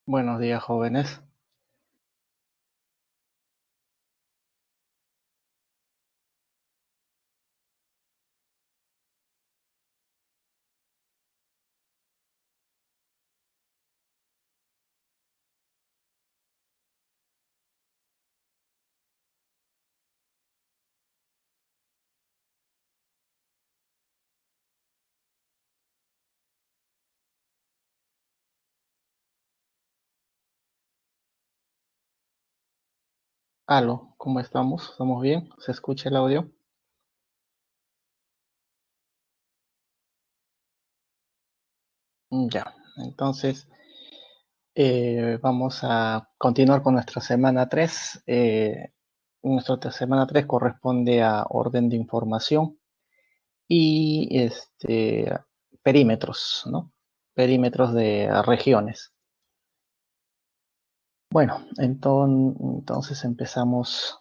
Buenos días, jóvenes. Aló, ¿cómo estamos? ¿Estamos bien? ¿Se escucha el audio? Ya, entonces vamos a continuar con nuestra semana 3. Nuestra semana 3 corresponde a orden de información y perímetros, ¿no? Perímetros de regiones. Bueno, entonces empezamos.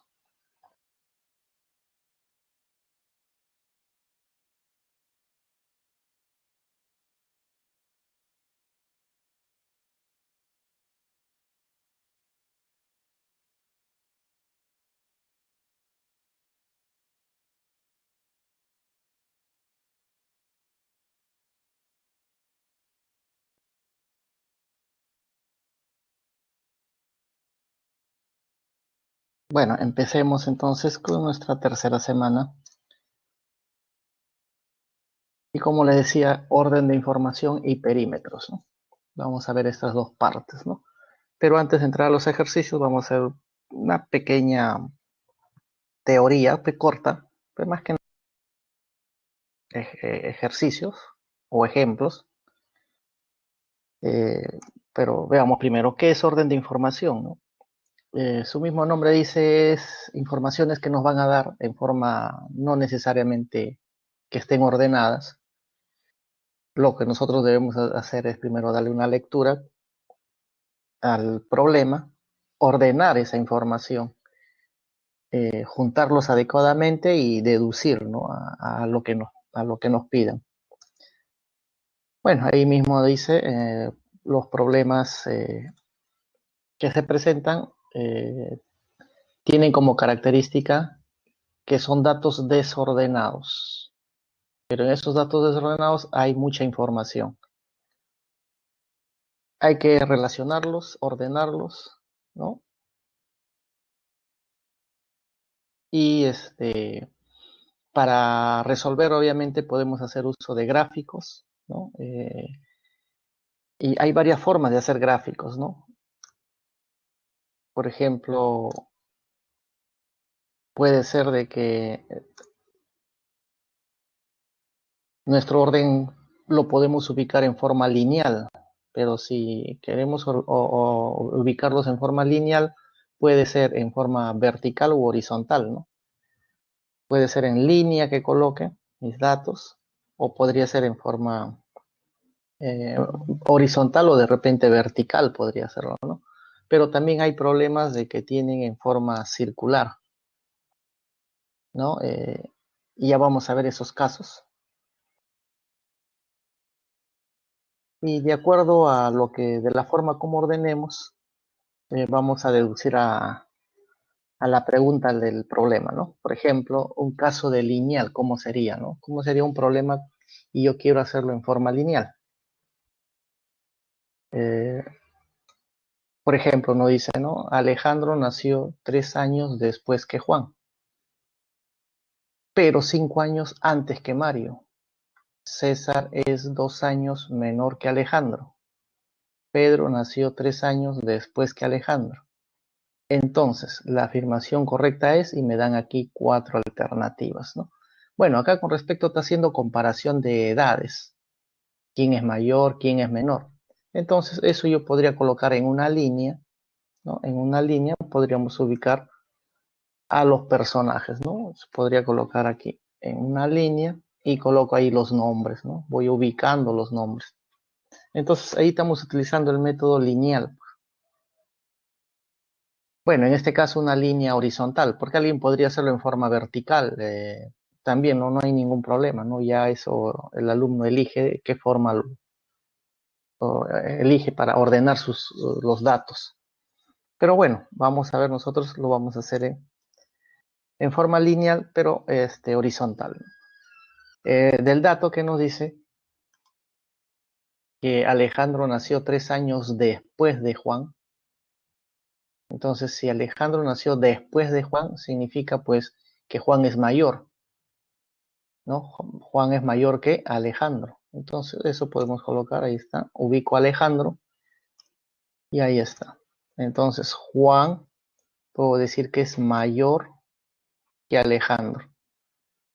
Bueno, empecemos entonces con nuestra tercera semana. Y como les decía, orden de información y perímetros, ¿no? Vamos a ver estas dos partes, ¿no? Pero antes de entrar a los ejercicios, vamos a hacer una pequeña teoría, corta, pero más que ejercicios o ejemplos. eh, pero veamos primero, ¿qué es orden de información, no? Su mismo nombre dice es informaciones que nos van a dar en forma no necesariamente que estén ordenadas. Lo que nosotros debemos hacer es primero darle una lectura al problema, ordenar esa información, juntarlos adecuadamente y deducir, ¿no? A lo que nos pidan. Bueno, ahí mismo dice los problemas que se presentan tienen como característica que son datos desordenados, pero en esos datos desordenados hay mucha información. Hay que relacionarlos, ordenarlos, ¿no? Y para resolver, obviamente, podemos hacer uso de gráficos, ¿no? Y hay varias formas de hacer gráficos, ¿no? Por ejemplo, puede ser de que nuestro orden lo podemos ubicar en forma lineal, pero si queremos o ubicarlos en forma lineal, puede ser en forma vertical u horizontal, ¿no? Puede ser en línea que coloque mis datos, o podría ser en forma eh, horizontal o de repente vertical podría serlo, ¿no? Pero también hay problemas de que tienen en forma circular, ¿no? Y ya vamos a ver esos casos. Y de acuerdo a lo que, de la forma como ordenemos, vamos a deducir a la pregunta del problema, ¿no? Por ejemplo, un caso de lineal, ¿cómo sería, no? ¿Cómo sería un problema y yo quiero hacerlo en forma lineal? Eh, por ejemplo, nos dice, ¿no? Alejandro nació 3 años después que Juan, pero 5 años antes que Mario. César es 2 años menor que Alejandro. Pedro nació 3 años después que Alejandro. Entonces, la afirmación correcta es, y me dan aquí cuatro alternativas, ¿no? Bueno, acá con respecto está haciendo comparación de edades. ¿Quién es mayor, quién es menor? Entonces, eso yo podría colocar en una línea, ¿no? En una línea podríamos ubicar a los personajes, ¿no? Se podría colocar aquí en una línea y coloco ahí los nombres, ¿no? Voy ubicando los nombres. Entonces ahí estamos utilizando el método lineal. Bueno, en este caso una línea horizontal, porque alguien podría hacerlo en forma vertical. También no hay ningún problema, ¿no? Ya eso el alumno elige qué forma elige para ordenar los datos. Pero bueno, vamos a ver, nosotros lo vamos a hacer en forma lineal, pero horizontal. Del dato que nos dice que Alejandro nació 3 años después de Juan. Entonces, si Alejandro nació después de Juan, significa pues que Juan es mayor, ¿no? Juan es mayor que Alejandro. Entonces, eso podemos colocar, ahí está. Ubico a Alejandro y ahí está. Entonces, Juan, puedo decir que es mayor que Alejandro.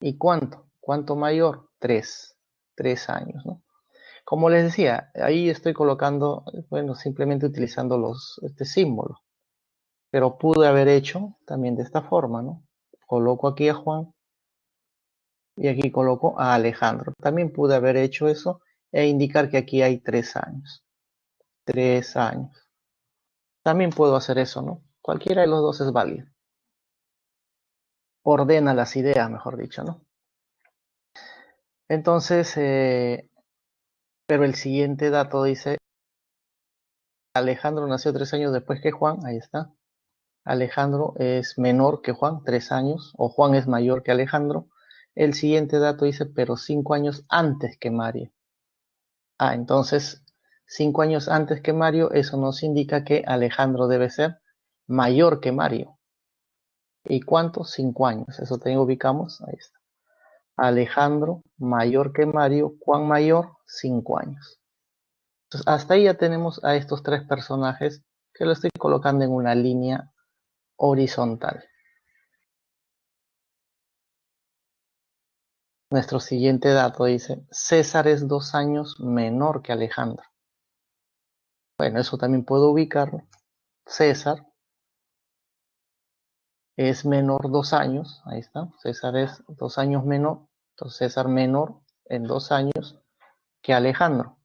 ¿Y cuánto? ¿Cuánto mayor? 3 años, ¿no? Como les decía, ahí estoy colocando, bueno, simplemente utilizando este símbolo. Pero pude haber hecho también de esta forma, ¿no? Coloco aquí a Juan y aquí coloco a Alejandro. También pude haber hecho eso e indicar que aquí hay 3 años. 3 años. También puedo hacer eso, ¿no? Cualquiera de los dos es válido. Ordena las ideas, mejor dicho, ¿no? Entonces, pero el siguiente dato dice, Alejandro nació 3 años después que Juan, ahí está. Alejandro es menor que Juan, 3 años, o Juan es mayor que Alejandro. El siguiente dato dice, pero 5 años antes que Mario. Entonces, 5 años antes que Mario, eso nos indica que Alejandro debe ser mayor que Mario. ¿Y cuánto? 5 años. Eso también ubicamos. Ahí está. Alejandro mayor que Mario. ¿Cuán mayor? 5 años. Entonces, hasta ahí ya tenemos a estos 3 personajes que lo estoy colocando en una línea horizontal. Nuestro siguiente dato dice, César es 2 años menor que Alejandro. Bueno, eso también puedo ubicarlo. César es menor 2 años, ahí está. César es 2 años menor, entonces César menor en 2 años que Alejandro.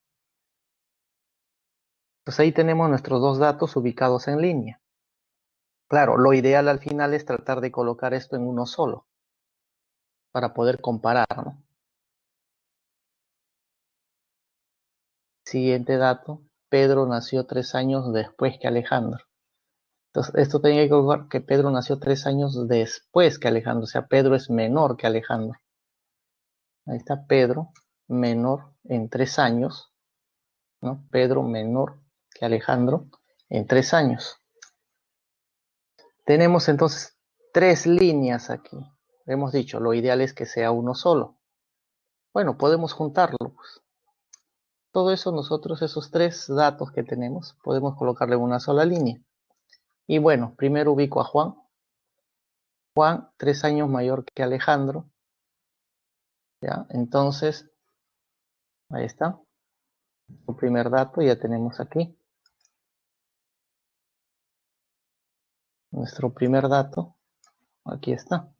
Entonces ahí tenemos nuestros dos datos ubicados en línea. Claro, lo ideal al final es tratar de colocar esto en uno solo, para poder comparar, ¿no? Siguiente dato, Pedro nació 3 años después que Alejandro. Entonces, esto tenía que colocar que Pedro nació 3 años después que Alejandro, o sea, Pedro es menor que Alejandro. Ahí está Pedro, menor en 3 años, ¿no? Pedro menor que Alejandro en 3 años. Tenemos entonces 3 líneas aquí. Hemos dicho, lo ideal es que sea uno solo. Bueno, podemos juntarlo, pues. Todo eso nosotros, esos 3 datos que tenemos, podemos colocarle en una sola línea. Y bueno, primero ubico a Juan. Juan, 3 años mayor que Alejandro. ¿Ya? Entonces, ahí está. El primer dato ya tenemos aquí. Nuestro primer dato. Aquí está.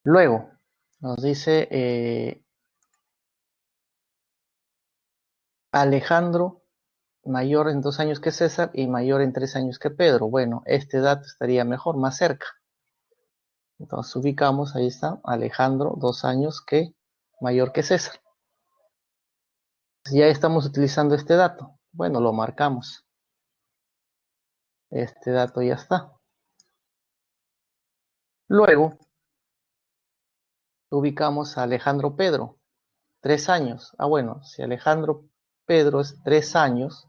Luego, nos dice Alejandro mayor en 2 años que César y mayor en 3 años que Pedro. Bueno, este dato estaría mejor, más cerca. Entonces ubicamos, ahí está, Alejandro, 2 años que mayor que César. Ya estamos utilizando este dato. Bueno, lo marcamos. Este dato ya está. Luego, ubicamos a Alejandro Pedro, 3 años. Bueno, si Alejandro Pedro es 3 años,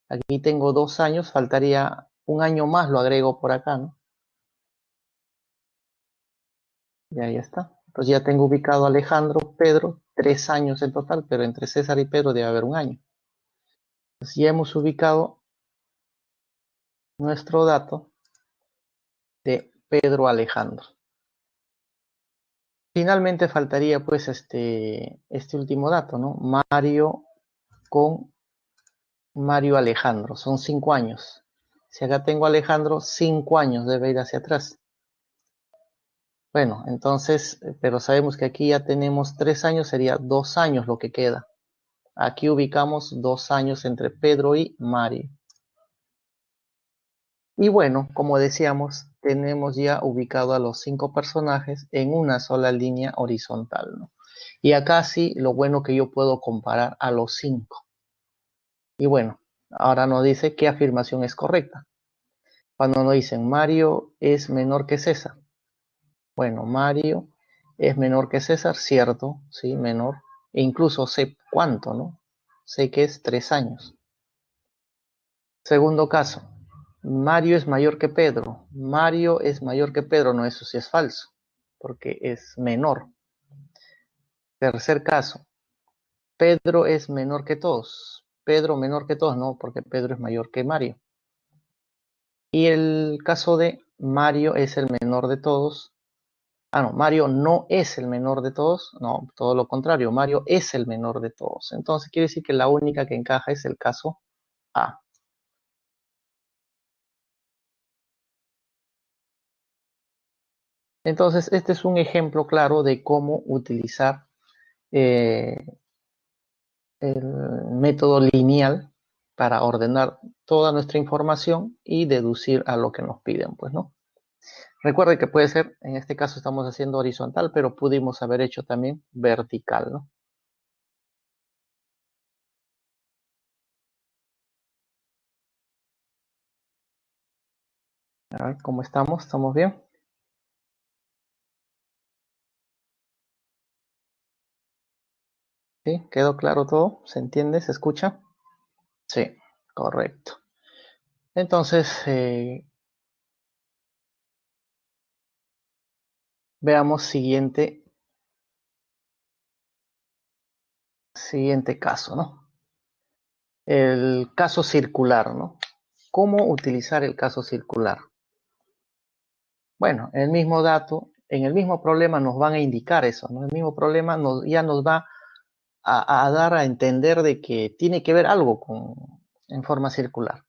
aquí tengo 2 años, faltaría un año más, lo agrego por acá, ¿no? Y ahí está. Entonces ya tengo ubicado a Alejandro, Pedro, 3 años en total, pero entre César y Pedro debe haber un año. Entonces ya hemos ubicado nuestro dato de Pedro Alejandro. Finalmente faltaría pues este último dato, ¿no? Mario con Mario Alejandro, son 5 años. Si acá tengo Alejandro, 5 años debe ir hacia atrás. Bueno, entonces, pero sabemos que aquí ya tenemos 3 años, sería 2 años lo que queda. Aquí ubicamos 2 años entre Pedro y Mario. Y bueno, como decíamos, tenemos ya ubicado a los 5 personajes en una sola línea horizontal, ¿no? Y acá sí, lo bueno que yo puedo comparar a los 5. Y bueno, ahora nos dice qué afirmación es correcta. Cuando nos dicen Mario es menor que César. Bueno, Mario es menor que César, cierto, sí, menor. E incluso sé cuánto, ¿no? Sé que es 3 años. Segundo caso, Mario es mayor que Pedro. Mario es mayor que Pedro, no, eso sí es falso, porque es menor. Tercer caso, Pedro es menor que todos. Pedro menor que todos, no, porque Pedro es mayor que Mario. Y el caso de Mario es el menor de todos. Ah, no, Mario no es el menor de todos. No, todo lo contrario, Mario es el menor de todos. Entonces quiere decir que la única que encaja es el caso A. Entonces, este es un ejemplo claro de cómo utilizar eh, el método lineal para ordenar toda nuestra información y deducir a lo que nos piden, pues, ¿no? Recuerde que puede ser, en este caso estamos haciendo horizontal, pero pudimos haber hecho también vertical, ¿no? A ver, ¿cómo estamos? ¿Estamos bien? ¿Sí? ¿Quedó claro todo? ¿Se entiende? ¿Se escucha? Sí, correcto. Entonces, veamos siguiente caso, ¿no? El caso circular, ¿no? ¿Cómo utilizar el caso circular? Bueno, el mismo dato, en el mismo problema nos van a indicar eso, ¿no? El mismo problema ya nos va a dar a entender de que tiene que ver algo en forma circular.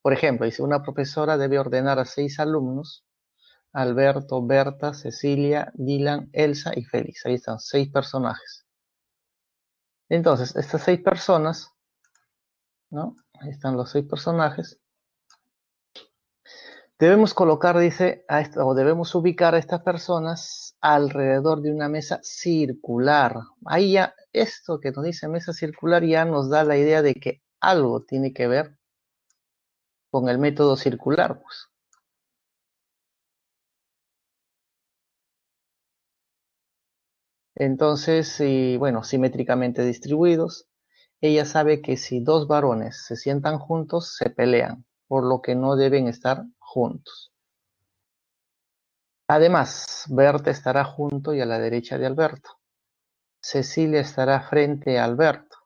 Por ejemplo, dice, una profesora debe ordenar a 6 alumnos, Alberto, Berta, Cecilia, Dylan, Elsa y Félix. Ahí están 6 personajes. Entonces, estas 6 personas, ¿no? Ahí están los 6 personajes. Debemos colocar, dice, o debemos ubicar a estas personas alrededor de una mesa circular. Ahí ya, esto que nos dice mesa circular ya nos da la idea de que algo tiene que ver con el método circular, pues. Entonces, bueno, simétricamente distribuidos, ella sabe que si dos varones se sientan juntos, se pelean, por lo que no deben estar juntos. Además, Berta estará junto y a la derecha de Alberto. Cecilia estará frente a Alberto.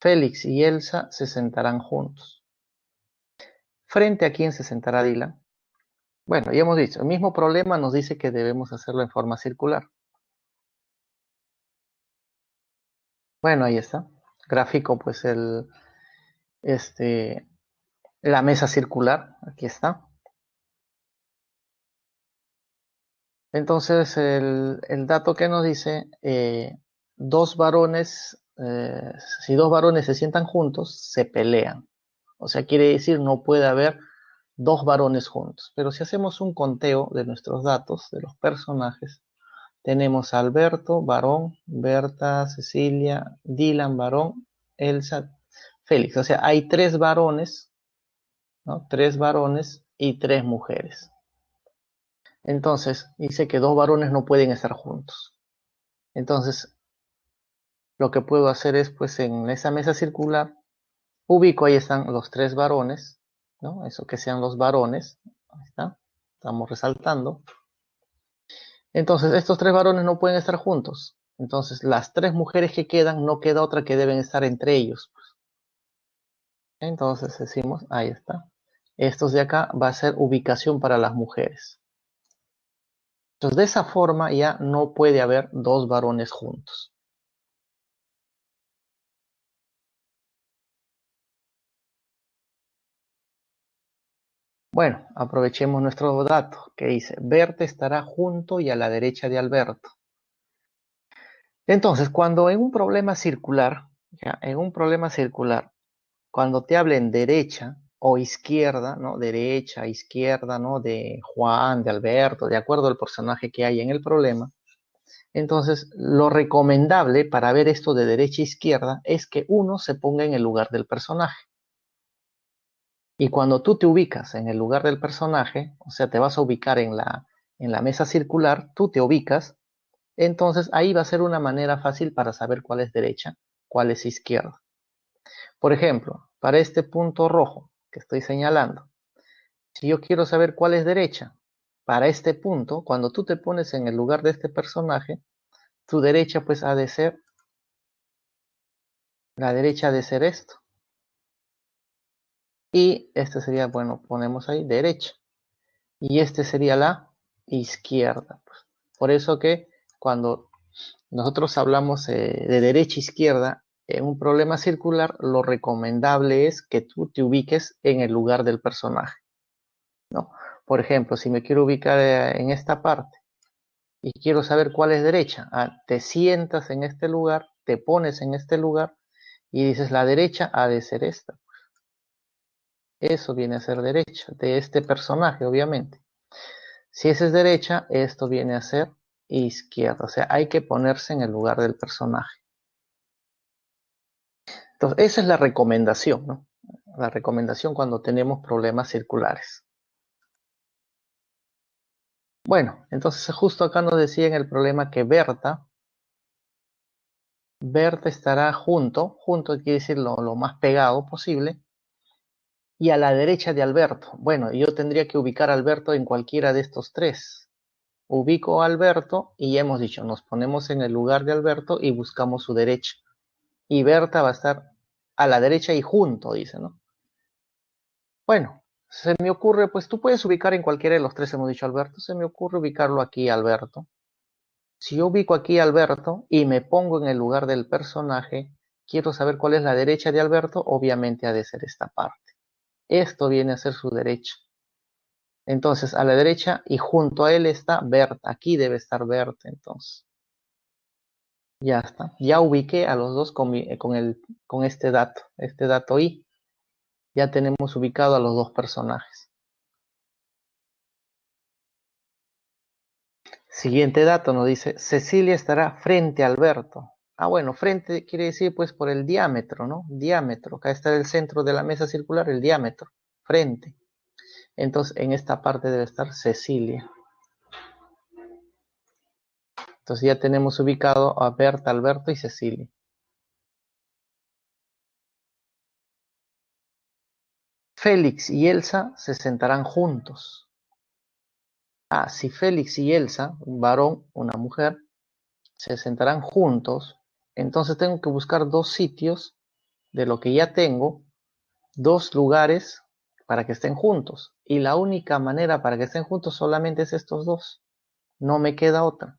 Félix y Elsa se sentarán juntos. ¿Frente a quién se sentará Dylan? Bueno, ya hemos dicho, el mismo problema nos dice que debemos hacerlo en forma circular. Bueno, ahí está. Gráfico, pues este, la mesa circular, aquí está. Entonces, el dato que nos dice, dos varones, si dos varones se sientan juntos, se pelean. O sea, quiere decir no puede haber dos varones juntos. Pero si hacemos un conteo de nuestros datos, de los personajes, tenemos a Alberto, varón, Berta, Cecilia, Dylan, varón, Elsa, Félix. O sea, hay 3 varones, ¿no? 3 varones y 3 mujeres. Entonces, dice que dos varones no pueden estar juntos. Entonces, lo que puedo hacer es, pues, en esa mesa circular, ubico, ahí están los 3 varones, ¿no? Eso que sean los varones. Ahí está. Estamos resaltando. Entonces, estos 3 varones no pueden estar juntos. Entonces, las 3 mujeres que quedan, no queda otra que deben estar entre ellos. Entonces, decimos, ahí está. Estos de acá va a ser ubicación para las mujeres. Entonces, de esa forma ya no puede haber dos varones juntos. Bueno, aprovechemos nuestro dato que dice, Berta estará junto y a la derecha de Alberto. Entonces, cuando en un problema circular, ya, en un problema circular, cuando te hablen derecha o izquierda, ¿no? Derecha, izquierda, ¿no? De Juan, de Alberto, de acuerdo al personaje que hay en el problema, Entonces, lo recomendable para ver esto de derecha a izquierda es que uno se ponga en el lugar del personaje. Y cuando tú te ubicas en el lugar del personaje, o sea, te vas a ubicar en la mesa circular, tú te ubicas, entonces ahí va a ser una manera fácil para saber cuál es derecha, cuál es izquierda. Por ejemplo, para este punto rojo que estoy señalando, si yo quiero saber cuál es derecha, para este punto, cuando tú te pones en el lugar de este personaje, tu derecha pues ha de ser, la derecha ha de ser esto. Y este sería, bueno, ponemos ahí derecha. Y este sería la izquierda. Por eso que cuando nosotros hablamos de derecha a izquierda, en un problema circular, lo recomendable es que tú te ubiques en el lugar del personaje, ¿no? Por ejemplo, si me quiero ubicar en esta parte y quiero saber cuál es derecha, te sientas en este lugar, te pones en este lugar y dices la derecha ha de ser esta. Eso viene a ser derecha de este personaje, obviamente. Si esa es derecha, esto viene a ser izquierda. O sea, hay que ponerse en el lugar del personaje. Entonces, esa es la recomendación, ¿no? La recomendación cuando tenemos problemas circulares. Bueno, entonces justo acá nos decía en el problema que Berta estará junto quiere decir lo más pegado posible, y a la derecha de Alberto. Bueno, yo tendría que ubicar a Alberto en cualquiera de estos tres. Ubico a Alberto y ya hemos dicho, nos ponemos en el lugar de Alberto y buscamos su derecha. Y Berta va a estar a la derecha y junto, dice, ¿no? Bueno, se me ocurre, pues tú puedes ubicar en cualquiera de los tres, hemos dicho Alberto, se me ocurre ubicarlo aquí, Alberto. Si yo ubico aquí a Alberto y me pongo en el lugar del personaje, quiero saber cuál es la derecha de Alberto, obviamente ha de ser esta parte. Esto viene a ser su derecha. Entonces, a la derecha y junto a él está Berta. Aquí debe estar Berta, entonces. Ya está. Ya ubiqué a los dos con este dato I. Ya tenemos ubicado a los dos personajes. Siguiente dato nos dice, Cecilia estará frente a Alberto. Ah, bueno, frente quiere decir pues por el diámetro, ¿no? Diámetro. Acá está el centro de la mesa circular, el diámetro. Frente. Entonces, en esta parte debe estar Cecilia. Entonces ya tenemos ubicado a Berta, Alberto y Cecilia. Félix y Elsa se sentarán juntos. Ah, si Félix y Elsa, un varón, una mujer, se sentarán juntos, entonces tengo que buscar dos sitios de lo que ya tengo, dos lugares para que estén juntos. Y la única manera para que estén juntos solamente es estos dos. No me queda otra.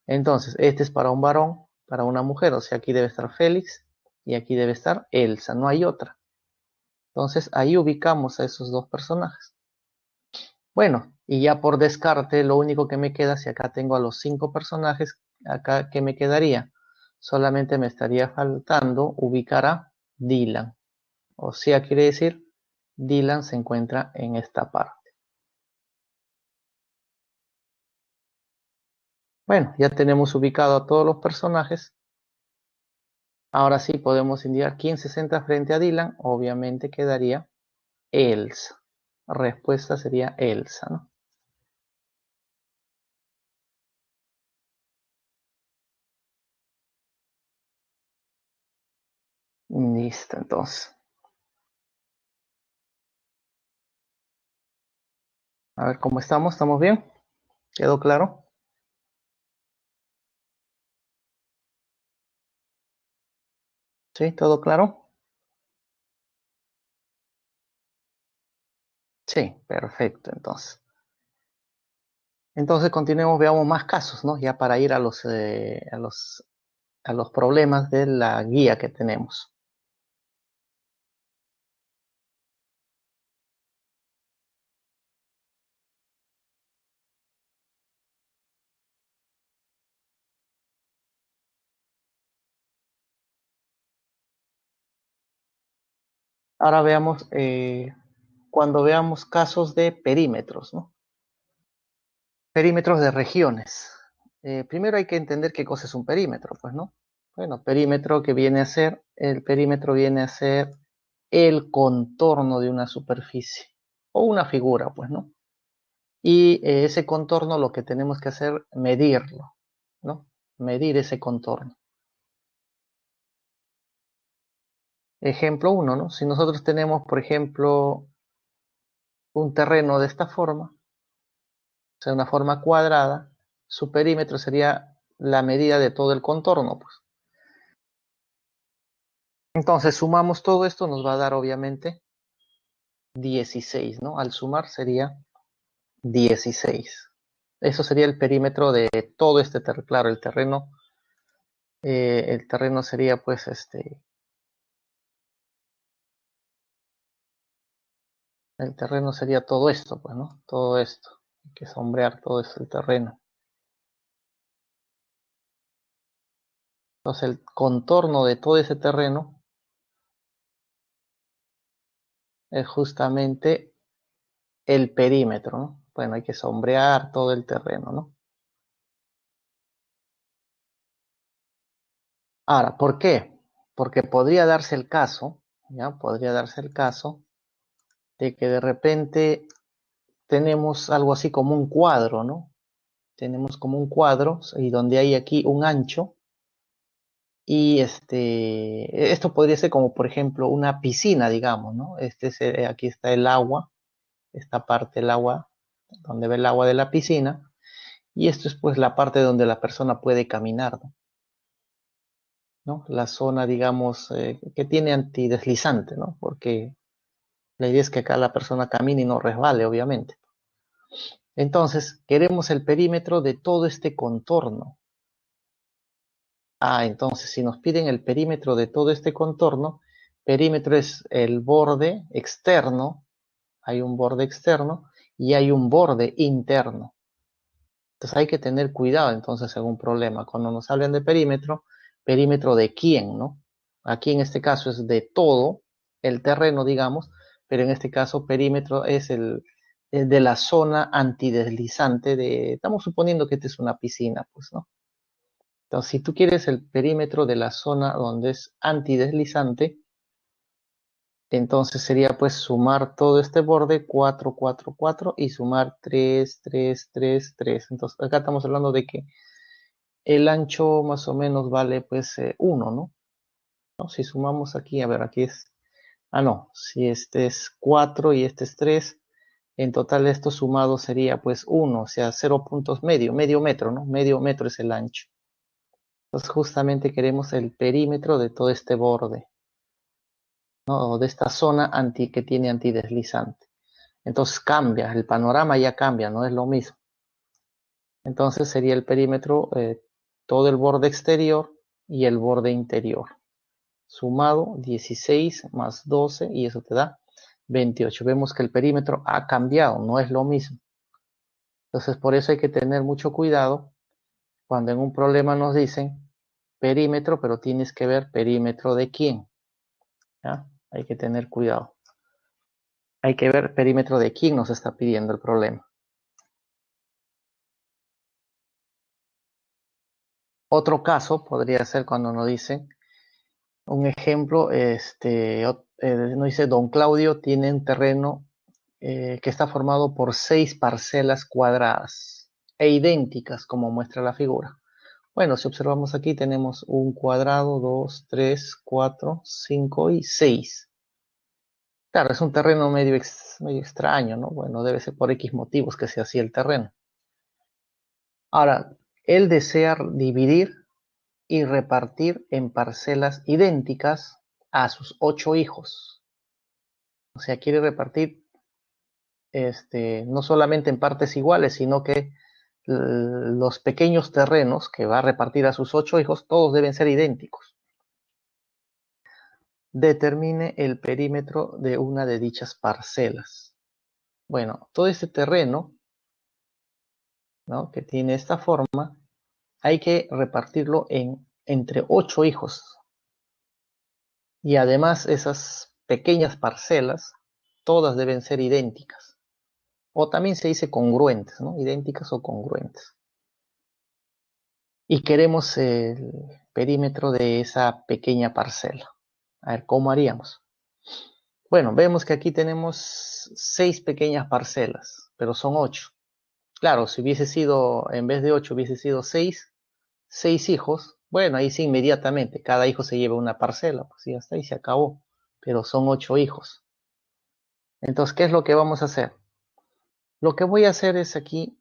Entonces, este es para un varón, para una mujer. O sea, aquí debe estar Félix y aquí debe estar Elsa. No hay otra. Entonces, ahí ubicamos a esos dos personajes. Bueno, y ya por descarte, lo único que me queda, si acá tengo a los 5 personajes, acá, ¿qué me quedaría? Solamente me estaría faltando ubicar a Dylan. O sea, quiere decir, Dylan se encuentra en esta parte. Bueno, ya tenemos ubicado a todos los personajes. Ahora sí podemos indicar quién se sienta frente a Dylan. Obviamente quedaría Elsa. Respuesta sería Elsa, ¿no? Listo, entonces. A ver cómo estamos. ¿Estamos bien? ¿Quedó claro? ¿Sí? ¿Todo claro? Sí, perfecto, entonces. Entonces continuemos, veamos más casos, ¿no? Ya para ir a los problemas de la guía que tenemos. Ahora veamos, cuando veamos casos de perímetros, ¿no? Perímetros de regiones. Primero hay que entender qué cosa es un perímetro, pues, ¿no? Bueno, perímetro que viene a ser, el perímetro viene a ser el contorno de una superficie o una figura, pues, ¿no? Y ese contorno lo que tenemos que hacer, medirlo, ¿no? Medir ese contorno. Ejemplo uno, ¿no? Si nosotros tenemos, por ejemplo, un terreno de esta forma, o sea, una forma cuadrada, su perímetro sería la medida de todo el contorno, pues. Entonces, sumamos todo esto, nos va a dar obviamente 16, ¿no? Al sumar sería 16. Eso sería el perímetro de todo este terreno. Claro, el terreno sería pues el terreno sería todo esto, pues, ¿no? Todo esto. Hay que sombrear todo esto, el terreno. Entonces el contorno de todo ese terreno es justamente el perímetro, ¿no? Bueno, hay que sombrear todo el terreno, ¿no? Ahora, ¿por qué? Porque podría darse el caso, ¿ya? Podría darse el caso de que de repente tenemos algo así como un cuadro, ¿no? Tenemos como un cuadro y donde hay aquí un ancho y esto podría ser como por ejemplo una piscina, digamos, ¿no? Aquí está el agua, esta parte del agua, donde ve el agua de la piscina y esto es pues la parte donde la persona puede caminar, ¿no? La zona, digamos, que tiene antideslizante, ¿no? Porque la idea es que acá la persona camine y no resbale, obviamente. Entonces, queremos el perímetro de todo este contorno. Entonces, si nos piden el perímetro de todo este contorno, perímetro es el borde externo, hay un borde externo y hay un borde interno. Entonces hay que tener cuidado entonces en un problema. Cuando nos hablan de perímetro, perímetro de quién, ¿no? Aquí en este caso es de todo el terreno, digamos, pero en este caso perímetro es el de la zona antideslizante estamos suponiendo que esta es una piscina, pues, ¿no? Entonces, si tú quieres el perímetro de la zona donde es antideslizante, entonces sería pues sumar todo este borde 4, 4, 4 y sumar 3, 3, 3, 3. Entonces, acá estamos hablando de que el ancho más o menos vale pues 1, ¿no? ¿No? Si sumamos aquí, a ver, aquí es, no, si este es 4 y este es 3, en total esto sumado sería pues 1, o sea, 0 puntos medio metro, ¿no? Medio metro es el ancho. Entonces justamente queremos el perímetro de todo este borde, ¿no? O de esta zona que tiene antideslizante. Entonces cambia, el panorama ya cambia, no es lo mismo. Entonces sería el perímetro, todo el borde exterior y el borde interior. Sumado 16 más 12 y eso te da 28. Vemos que el perímetro ha cambiado, no es lo mismo. Entonces por eso hay que tener mucho cuidado cuando en un problema nos dicen perímetro, pero tienes que ver perímetro de quién. ¿Ya? Hay que tener cuidado. Hay que ver perímetro de quién nos está pidiendo el problema. Otro caso podría ser cuando nos dicen, un ejemplo, nos dice, don Claudio tiene un terreno que está formado por 6 parcelas cuadradas e idénticas como muestra la figura. Bueno, si observamos aquí tenemos un cuadrado, 2, 3, 4, 5 y 6. Claro, es un terreno medio extraño, ¿no? Bueno, debe ser por X motivos que sea así el terreno. Ahora, él desea dividir y repartir en parcelas idénticas a sus 8 hijos. O sea, quiere repartir no solamente en partes iguales, sino que los pequeños terrenos que va a repartir a sus 8 hijos, todos deben ser idénticos. Determine el perímetro de una de dichas parcelas. Bueno, todo este terreno, ¿no?, que tiene esta forma, hay que repartirlo entre 8 hijos. Y además esas pequeñas parcelas, todas deben ser idénticas. O también se dice congruentes, ¿no? Idénticas o congruentes. y queremos el perímetro de esa pequeña parcela. A ver, ¿cómo haríamos? Bueno, vemos que aquí tenemos 6 pequeñas parcelas, pero son 8. Claro, si hubiese sido, en vez de 8, hubiese sido 6 hijos, bueno, ahí sí inmediatamente, cada hijo se lleva una parcela, pues ya está, y se acabó. Pero son 8 hijos. Entonces, ¿qué es lo que vamos a hacer? Lo que voy a hacer es aquí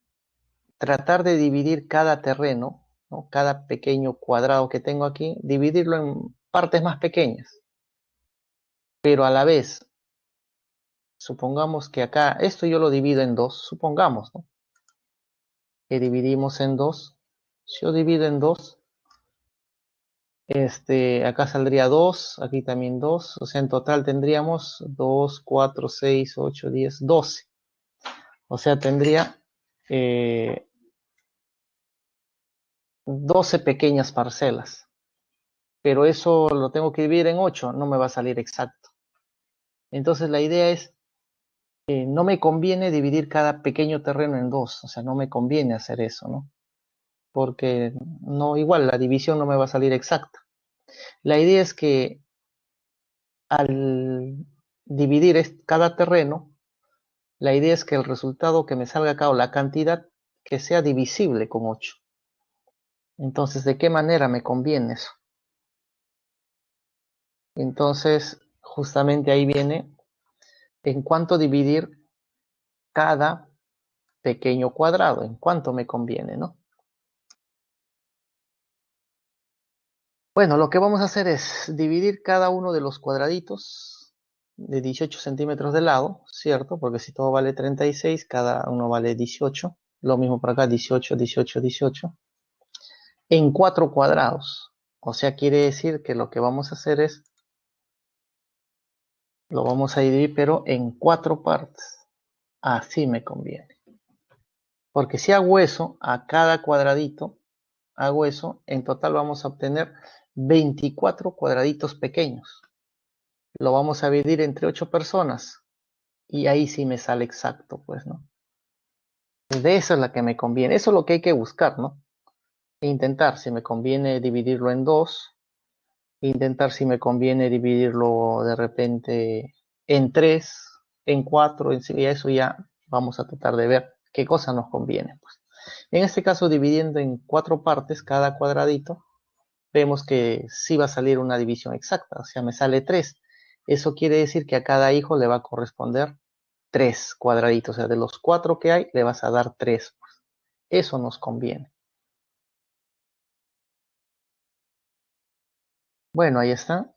tratar de dividir cada terreno, ¿no? Cada pequeño cuadrado que tengo aquí, dividirlo en partes más pequeñas. Pero a la vez, supongamos que acá, esto yo lo divido en dos, supongamos, ¿no? Que dividimos en dos. Si yo divido en dos, acá saldría 2, aquí también 2, o sea, en total tendríamos 2, 4, 6, 8, 10, 12. O sea, tendría 12 pequeñas parcelas. Pero eso lo tengo que dividir en 8, no me va a salir exacto. Entonces la idea es, no me conviene dividir cada pequeño terreno en dos, o sea, no me conviene hacer eso, ¿no? Porque no, igual la división no me va a salir exacta. La idea es que al dividir cada terreno, la idea es que el resultado que me salga acá o la cantidad que sea divisible con 8. Entonces, ¿de qué manera me conviene eso? Entonces, justamente ahí viene en cuánto dividir cada pequeño cuadrado, en cuánto me conviene, ¿no? Bueno, lo que vamos a hacer es dividir cada uno de los cuadraditos de 18 centímetros de lado, ¿cierto? Porque si todo vale 36, cada uno vale 18. Lo mismo por acá, 18, 18, 18. En 4 cuadrados. O sea, quiere decir que lo que vamos a hacer es, lo vamos a dividir, pero en 4 partes. Así me conviene. Porque si hago eso, a cada cuadradito, hago eso, en total vamos a obtener 24 cuadraditos pequeños. Lo vamos a dividir entre 8 personas y ahí sí me sale exacto, pues, ¿no? De esa es la que me conviene. Eso es lo que hay que buscar, ¿no? Intentar si me conviene dividirlo en 2, intentar si me conviene dividirlo de repente en 3, en 4, y eso ya vamos a tratar de ver qué cosa nos conviene, pues. En este caso, dividiendo en 4 partes cada cuadradito, vemos que sí va a salir una división exacta, o sea, me sale 3. Eso quiere decir que a cada hijo le va a corresponder 3 cuadraditos, o sea, de los 4 que hay, le vas a dar 3. Eso nos conviene. Bueno, ahí está.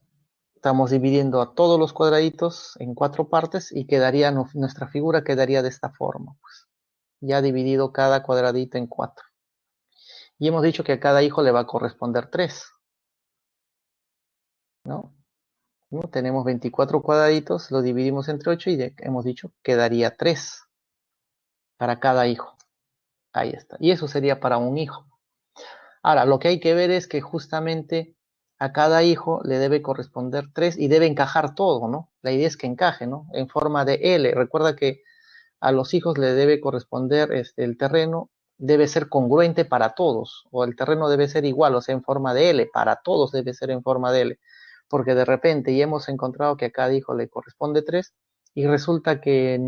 Estamos dividiendo a todos los cuadraditos en 4 partes y quedaría, nuestra figura quedaría de esta forma, pues. Ya dividido cada cuadradito en 4. Y hemos dicho que a cada hijo le va a corresponder 3, ¿no? ¿No? Tenemos 24 cuadraditos, lo dividimos entre 8 y hemos dicho quedaría 3 para cada hijo. Ahí está. Y eso sería para un hijo. Ahora, lo que hay que ver es que justamente a cada hijo le debe corresponder 3 y debe encajar todo, ¿no? La idea es que encaje, ¿no? En forma de L. Recuerda que a los hijos le debe corresponder el terreno, debe ser congruente para todos, o el terreno debe ser igual, o sea, en forma de L, para todos debe ser en forma de L, porque de repente ya hemos encontrado que a cada hijo le corresponde 3 y resulta que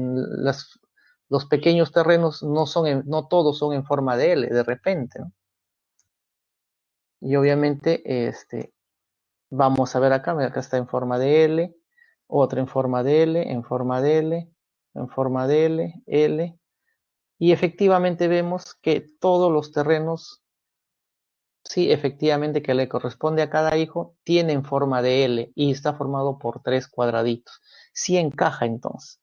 los pequeños terrenos no todos son en forma de L, de repente, ¿no? Y obviamente vamos a ver acá, mira, acá está en forma de L, otra en forma de L, en forma de L, en forma de L, L, y efectivamente vemos que todos los terrenos, sí, efectivamente que le corresponde a cada hijo, tienen forma de L y está formado por 3 cuadraditos. Sí encaja entonces.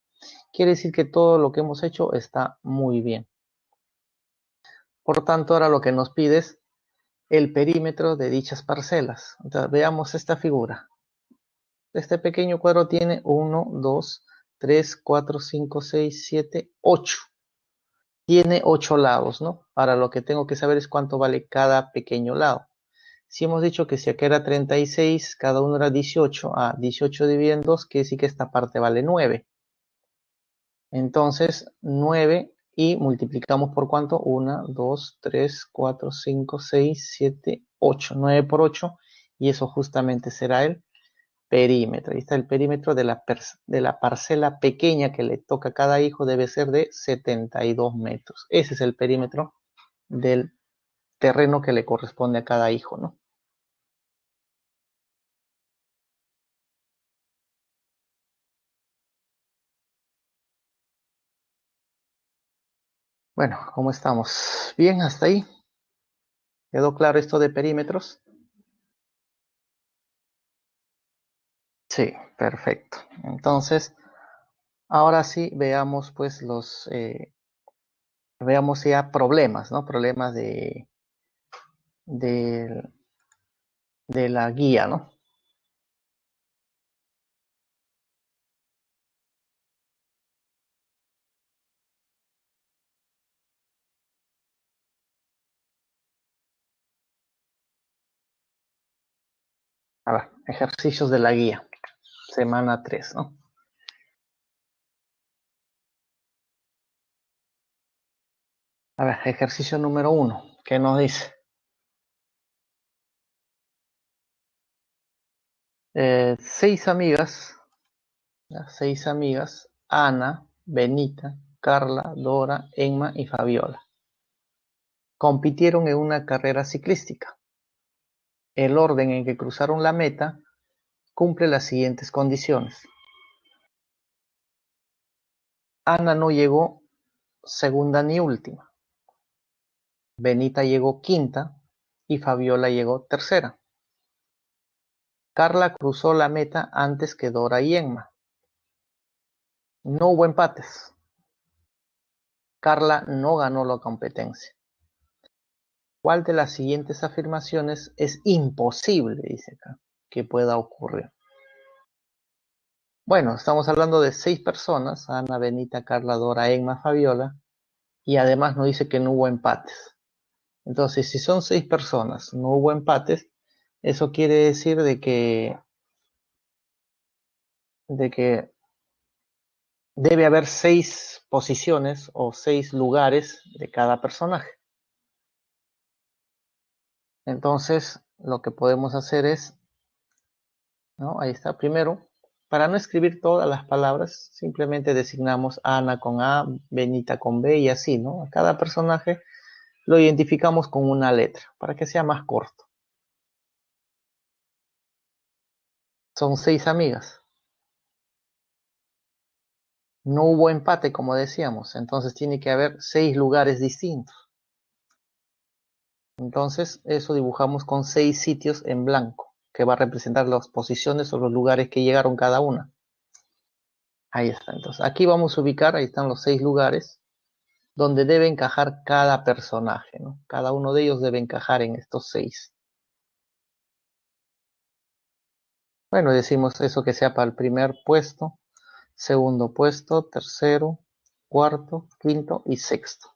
Quiere decir que todo lo que hemos hecho está muy bien. Por tanto, ahora lo que nos pide es el perímetro de dichas parcelas. Entonces, veamos esta figura. Este pequeño cuadro tiene 1, 2, 3, 4, 5, 6, 7, 8. Tiene 8 lados, ¿no? Ahora lo que tengo que saber es cuánto vale cada pequeño lado. Si hemos dicho que si acá era 36, cada uno era 18, 18 dividido en 2, quiere decir que esta parte vale 9. Entonces, 9 y multiplicamos por cuánto, 1, 2, 3, 4, 5, 6, 7, 8, 9 por 8, y eso justamente será el perímetro. Ahí está el perímetro de la parcela pequeña que le toca a cada hijo, debe ser de 72 metros. Ese es el perímetro del terreno que le corresponde a cada hijo, ¿no? Bueno, ¿cómo estamos? Bien, hasta ahí. ¿Quedó claro esto de perímetros? Sí, perfecto. Entonces, ahora sí veamos pues veamos ya problemas, ¿no? Problemas de, de la guía, ¿no? A ver, ejercicios de la guía, semana 3, ¿no? A ver, ejercicio número 1, ¿qué nos dice? 6 amigas, ¿ya? 6 amigas, Ana, Benita, Carla, Dora, Emma y Fabiola, compitieron en una carrera ciclística. El orden en que cruzaron la meta cumple las siguientes condiciones. Ana no llegó segunda ni última. Benita llegó quinta y Fabiola llegó tercera. Carla cruzó la meta antes que Dora y Emma. No hubo empates. Carla no ganó la competencia. ¿Cuál de las siguientes afirmaciones es imposible, dice acá, que pueda ocurrir? Bueno, estamos hablando de 6 personas, Ana, Benita, Carla, Dora, Emma, Fabiola, y además nos dice que no hubo empates. Entonces, si son 6 personas, no hubo empates, eso quiere decir de que debe haber 6 posiciones o 6 lugares de cada personaje. Entonces, lo que podemos hacer es, ¿no? Ahí está, primero, para no escribir todas las palabras, simplemente designamos Ana con A, Benita con B y así, ¿no? A cada personaje lo identificamos con una letra, para que sea más corto. Son 6 amigas. No hubo empate, como decíamos, entonces tiene que haber 6 lugares distintos. Entonces, eso dibujamos con 6 sitios en blanco, que va a representar las posiciones o los lugares que llegaron cada una. Ahí está. Entonces, aquí vamos a ubicar, ahí están los 6 lugares, donde debe encajar cada personaje, ¿no? Cada uno de ellos debe encajar en estos 6. Bueno, decimos eso que sea para el primer puesto, segundo puesto, tercero, cuarto, quinto y sexto.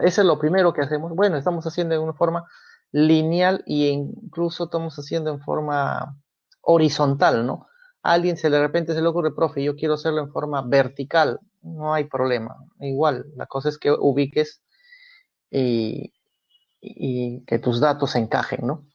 Eso es lo primero que hacemos. Bueno, estamos haciendo de una forma lineal e incluso estamos haciendo en forma horizontal, ¿no? A alguien de repente se le ocurre, profe, yo quiero hacerlo en forma vertical. No hay problema. Igual, la cosa es que ubiques y que tus datos encajen, ¿no?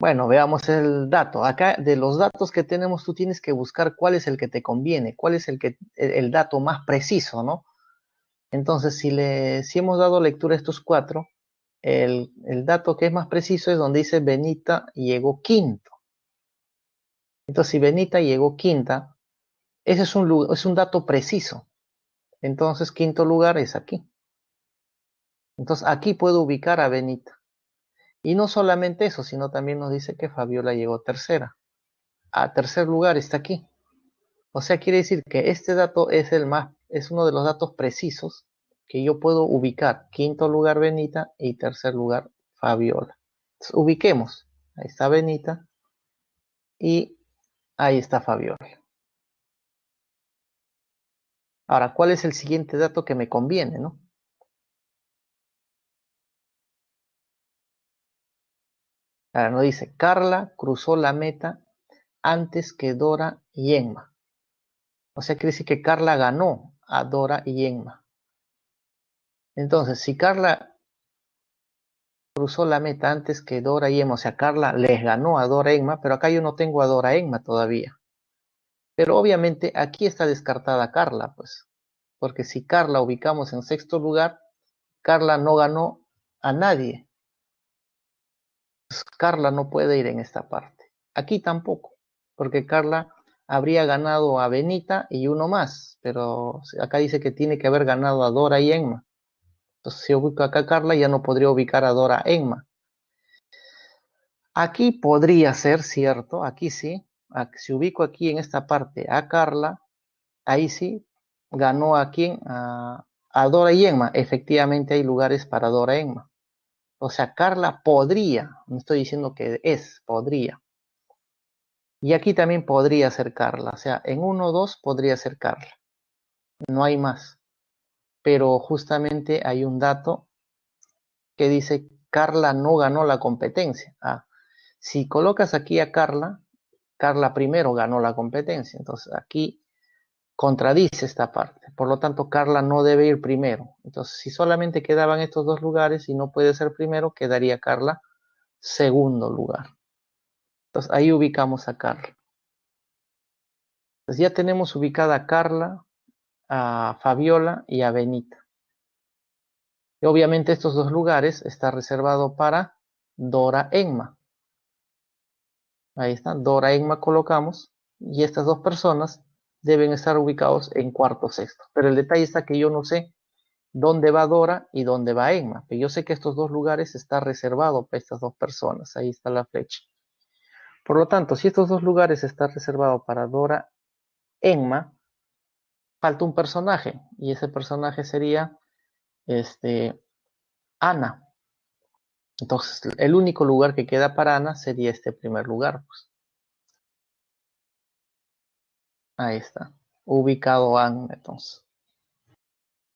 Bueno, veamos el dato. Acá, de los datos que tenemos, tú tienes que buscar cuál es el que te conviene, cuál es el dato más preciso, ¿no? Entonces, si hemos dado lectura a estos 4, el dato que es más preciso es donde dice Benita llegó quinto. Entonces, si Benita llegó quinta, ese es un dato preciso. Entonces, quinto lugar es aquí. Entonces, aquí puedo ubicar a Benita. Y no solamente eso, sino también nos dice que Fabiola llegó tercera. A tercer lugar está aquí. O sea, quiere decir que este dato es uno de los datos precisos que yo puedo ubicar. Quinto lugar Benita y tercer lugar Fabiola. Entonces, ubiquemos. Ahí está Benita y ahí está Fabiola. Ahora, ¿cuál es el siguiente dato que me conviene, no? Ahora nos dice, Carla cruzó la meta antes que Dora y Emma. O sea, quiere decir que Carla ganó a Dora y Emma. Entonces, si Carla cruzó la meta antes que Dora y Emma, o sea, Carla les ganó a Dora y Emma, pero acá yo no tengo a Dora y Emma todavía. Pero obviamente aquí está descartada Carla, pues. Porque si Carla ubicamos en sexto lugar, Carla no ganó a nadie. Pues Carla no puede ir en esta parte. Aquí tampoco, porque Carla habría ganado a Benita y uno más, pero acá dice que tiene que haber ganado a Dora y Emma. Entonces si ubico acá a Carla, ya no podría ubicar a Dora y Emma. Aquí podría ser cierto, aquí sí. Si ubico aquí en esta parte a Carla, ahí sí ganó a quién, a Dora y Emma. Efectivamente hay lugares para Dora y Emma. O sea, Carla podría, no estoy diciendo que es, podría. Y aquí también podría ser Carla, o sea, en 1 o 2 podría ser Carla, no hay más. Pero justamente hay un dato que dice Carla no ganó la competencia. Si colocas aquí a Carla, Carla primero ganó la competencia, entonces aquí contradice esta parte. Por lo tanto, Carla no debe ir primero. Entonces, si solamente quedaban estos dos lugares y no puede ser primero, quedaría Carla segundo lugar. Entonces, ahí ubicamos a Carla. Entonces, ya tenemos ubicada a Carla, a Fabiola y a Benita. Y obviamente estos dos lugares está reservado para Dora Enma. Ahí está, Dora Enma colocamos y estas dos personas deben estar ubicados en cuarto sexto. Pero el detalle está que yo no sé dónde va Dora y dónde va Enma. Pero yo sé que estos dos lugares está reservado para estas dos personas. Ahí está la flecha. Por lo tanto, si estos dos lugares están reservados para Dora Enma, falta un personaje. Y ese personaje sería Ana. Entonces, el único lugar que queda para Ana sería este primer lugar. Pues. Ahí está. Ubicado Ana, entonces.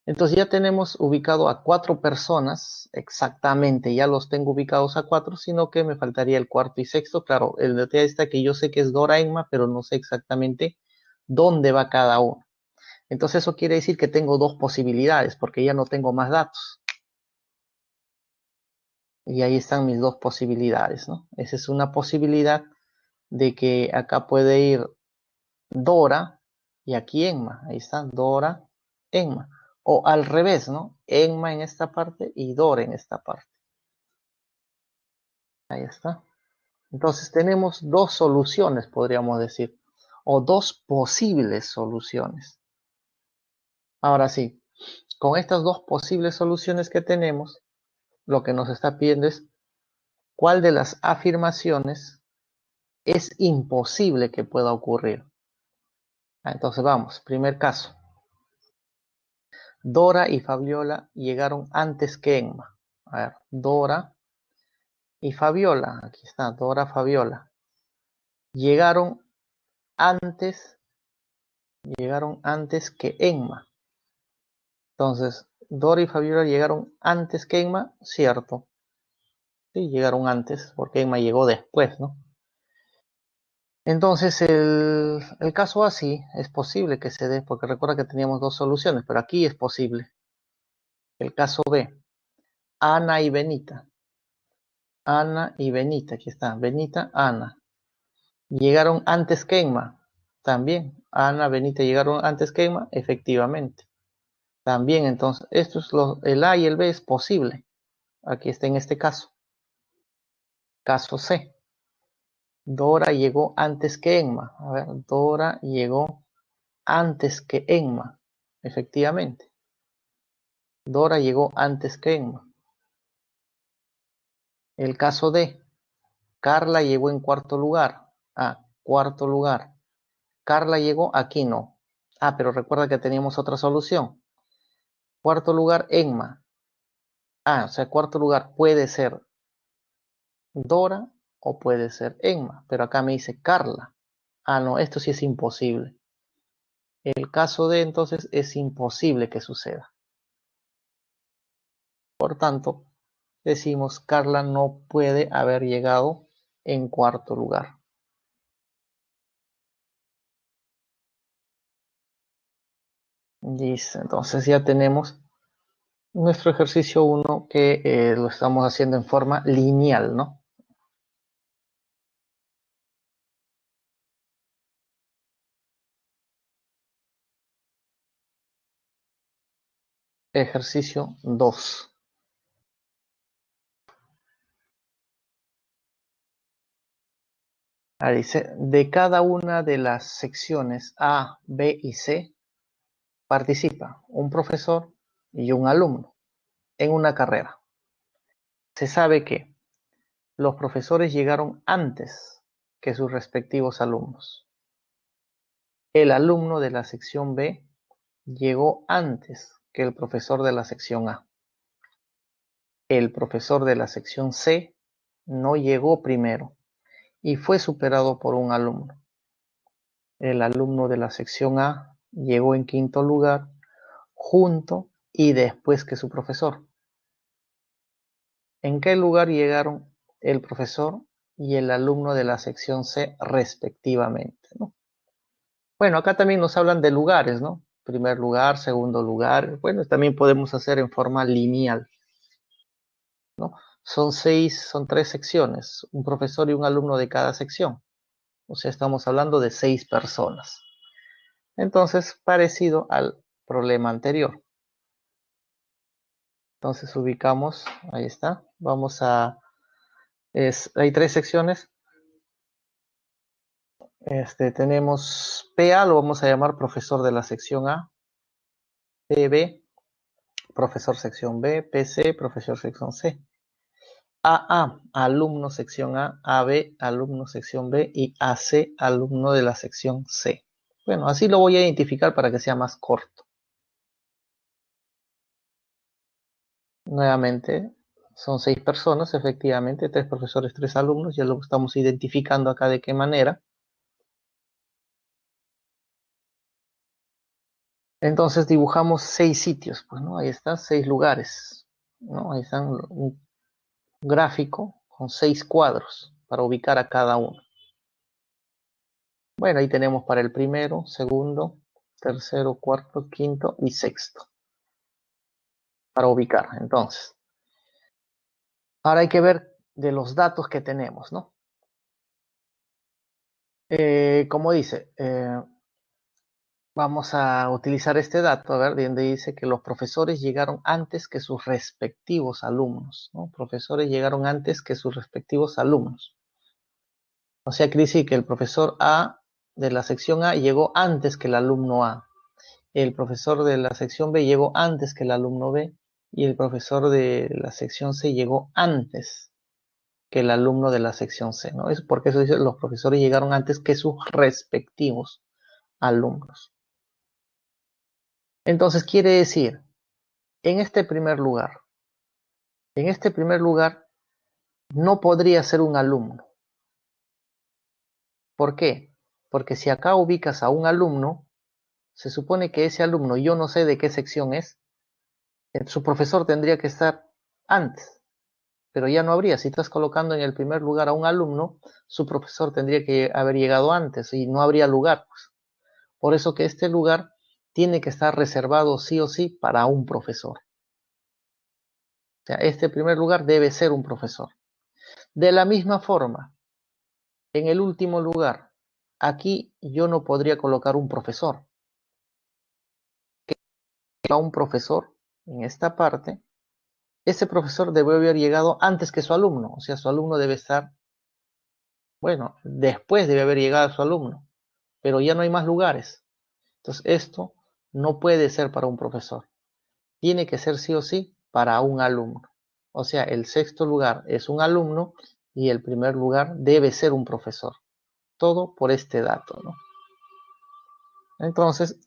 Entonces ya tenemos ubicado a 4 personas, exactamente, ya los tengo ubicados a 4, sino que me faltaría el cuarto y sexto. Claro, el detalle está que yo sé que es Dora Enma, pero no sé exactamente dónde va cada uno. Entonces eso quiere decir que tengo 2 posibilidades, porque ya no tengo más datos. Y ahí están mis 2 posibilidades, ¿no? Esa es una posibilidad de que acá puede ir Dora y aquí Enma. Ahí está, Dora, Enma. O al revés, ¿no? Enma en esta parte y Dora en esta parte. Ahí está. Entonces tenemos 2 soluciones, podríamos decir. O 2 posibles soluciones. Ahora sí, con estas 2 posibles soluciones que tenemos, lo que nos está pidiendo es cuál de las afirmaciones es imposible que pueda ocurrir. Entonces vamos, primer caso. Dora y Fabiola llegaron antes que Emma. A ver, Dora y Fabiola. Aquí está, Dora, Fabiola. Llegaron antes que Emma. Entonces, Dora y Fabiola llegaron antes que Emma, cierto. Sí, llegaron antes, porque Emma llegó después, ¿no? Entonces, el caso así es posible que se dé, porque recuerda que teníamos 2 soluciones, pero aquí es posible. El caso B, Ana y Benita. Ana y Benita, aquí está, Benita, Ana. Llegaron antes que Emma, también. Ana, Benita llegaron antes que Emma, efectivamente. También, entonces, esto es el A y el B es posible. Aquí está en este caso. Caso C. Dora llegó antes que Emma. A ver, Dora llegó antes que Emma, efectivamente. Dora llegó antes que Emma. El caso D. Carla llegó en cuarto lugar. Cuarto lugar. Carla llegó, aquí no. Pero recuerda que teníamos otra solución. Cuarto lugar, Emma. O sea, cuarto lugar puede ser Dora o puede ser Emma. Pero acá me dice Carla. No, esto sí es imposible. El caso de entonces es imposible que suceda. Por tanto, decimos Carla no puede haber llegado en cuarto lugar. Listo, entonces ya tenemos nuestro ejercicio 1 que lo estamos haciendo en forma lineal, ¿no? Ejercicio 2. Ahí dice, de cada una de las secciones A, B y C participa un profesor y un alumno en una carrera. Se sabe que los profesores llegaron antes que sus respectivos alumnos. El alumno de la sección B llegó antes que el profesor de la sección A. El profesor de la sección C no llegó primero y fue superado por un alumno. El alumno de la sección A llegó en quinto lugar junto y después que su profesor. ¿En qué lugar llegaron el profesor y el alumno de la sección C respectivamente, ¿no? Bueno, acá también nos hablan de lugares, ¿no? Primer lugar, segundo lugar. Bueno, también podemos hacer en forma lineal, ¿no? Son 3 secciones, un profesor y un alumno de cada sección. O sea, estamos hablando de 6 personas. Entonces, parecido al problema anterior. Entonces ubicamos, ahí está. Hay 3 secciones. Tenemos PA, lo vamos a llamar profesor de la sección A. PB, profesor sección B. PC, profesor sección C. AA, alumno sección A. AB, alumno sección B. Y AC, alumno de la sección C. Bueno, así lo voy a identificar para que sea más corto. Nuevamente, son 6 personas, efectivamente, 3 profesores, 3 alumnos. Ya lo estamos identificando acá de qué manera. Entonces dibujamos 6 sitios, pues, ¿no? Ahí está, 6 lugares, ¿no? Ahí están un gráfico con 6 cuadros para ubicar a cada uno. Bueno, ahí tenemos para el primero, segundo, tercero, cuarto, quinto y sexto para ubicar. Entonces, ahora hay que ver de los datos que tenemos, ¿no? Como dice, vamos a utilizar este dato, a ver, donde dice que los profesores llegaron antes que sus respectivos alumnos, ¿no? Profesores llegaron antes que sus respectivos alumnos. O sea, quiere decir que el profesor A de la sección A llegó antes que el alumno A. El profesor de la sección B llegó antes que el alumno B. Y el profesor de la sección C llegó antes que el alumno de la sección C, ¿no? Es porque eso dice, los profesores llegaron antes que sus respectivos alumnos. Entonces quiere decir, en este primer lugar, no podría ser un alumno. ¿Por qué? Porque si acá ubicas a un alumno, se supone que ese alumno, yo no sé de qué sección es, su profesor tendría que estar antes, pero ya no habría. Si estás colocando en el primer lugar a un alumno, su profesor tendría que haber llegado antes y no habría lugar, pues. Por eso que este lugar tiene que estar reservado sí o sí para un profesor. O sea, este primer lugar debe ser un profesor. De la misma forma, en el último lugar, aquí yo no podría colocar un profesor. A un profesor en esta parte, ese profesor debe haber llegado antes que su alumno. O sea, su alumno debe estar, bueno, después debe haber llegado a su alumno, pero ya no hay más lugares. Entonces, esto no puede ser para un profesor. Tiene que ser sí o sí para un alumno. O sea, el sexto lugar es un alumno y el primer lugar debe ser un profesor. Todo por este dato, ¿no? Entonces,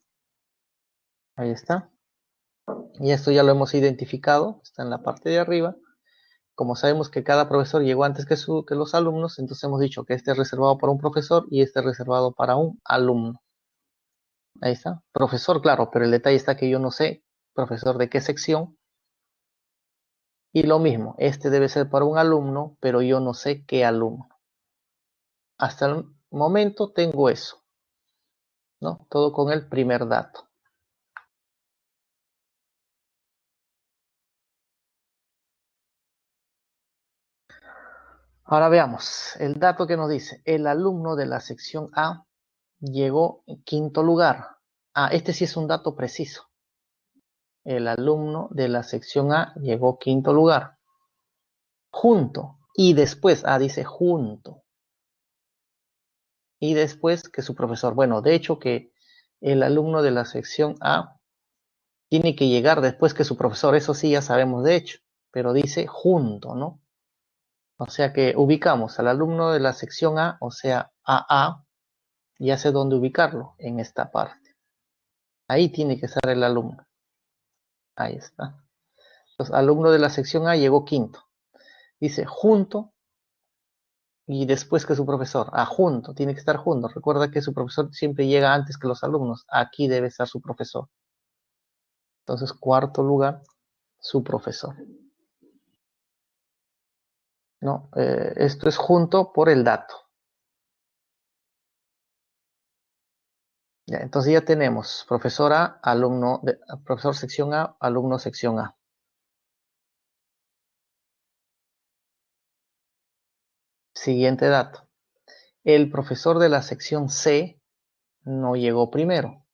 ahí está. Y esto ya lo hemos identificado, está en la parte de arriba. Como sabemos que cada profesor llegó antes que los alumnos, entonces hemos dicho que este es reservado para un profesor y este es reservado para un alumno. Ahí está. Profesor, claro, pero el detalle está que yo no sé profesor de qué sección. Y lo mismo, este debe ser para un alumno, pero yo no sé qué alumno. Hasta el momento tengo eso, ¿no? Todo con el primer dato. Ahora veamos el dato que nos dice. El alumno de la sección A llegó en quinto lugar. Este sí es un dato preciso. El alumno de la sección A llegó quinto lugar. Junto. Y después, dice junto. Y después que su profesor. Bueno, de hecho que el alumno de la sección A tiene que llegar después que su profesor. Eso sí ya sabemos de hecho. Pero dice junto, ¿no? O sea que ubicamos al alumno de la sección A, o sea, AA, ya sé dónde ubicarlo, en esta parte. Ahí tiene que estar el alumno. Ahí está. Los alumnos de la sección A llegó quinto. Dice junto y después que su profesor. Junto, tiene que estar junto. Recuerda que su profesor siempre llega antes que los alumnos. Aquí debe estar su profesor. Entonces, cuarto lugar, su profesor. ¿No? Esto es junto por el dato. Ya, entonces ya tenemos profesor A, profesor sección A, alumno sección A. Siguiente dato. El profesor de la sección C no llegó primero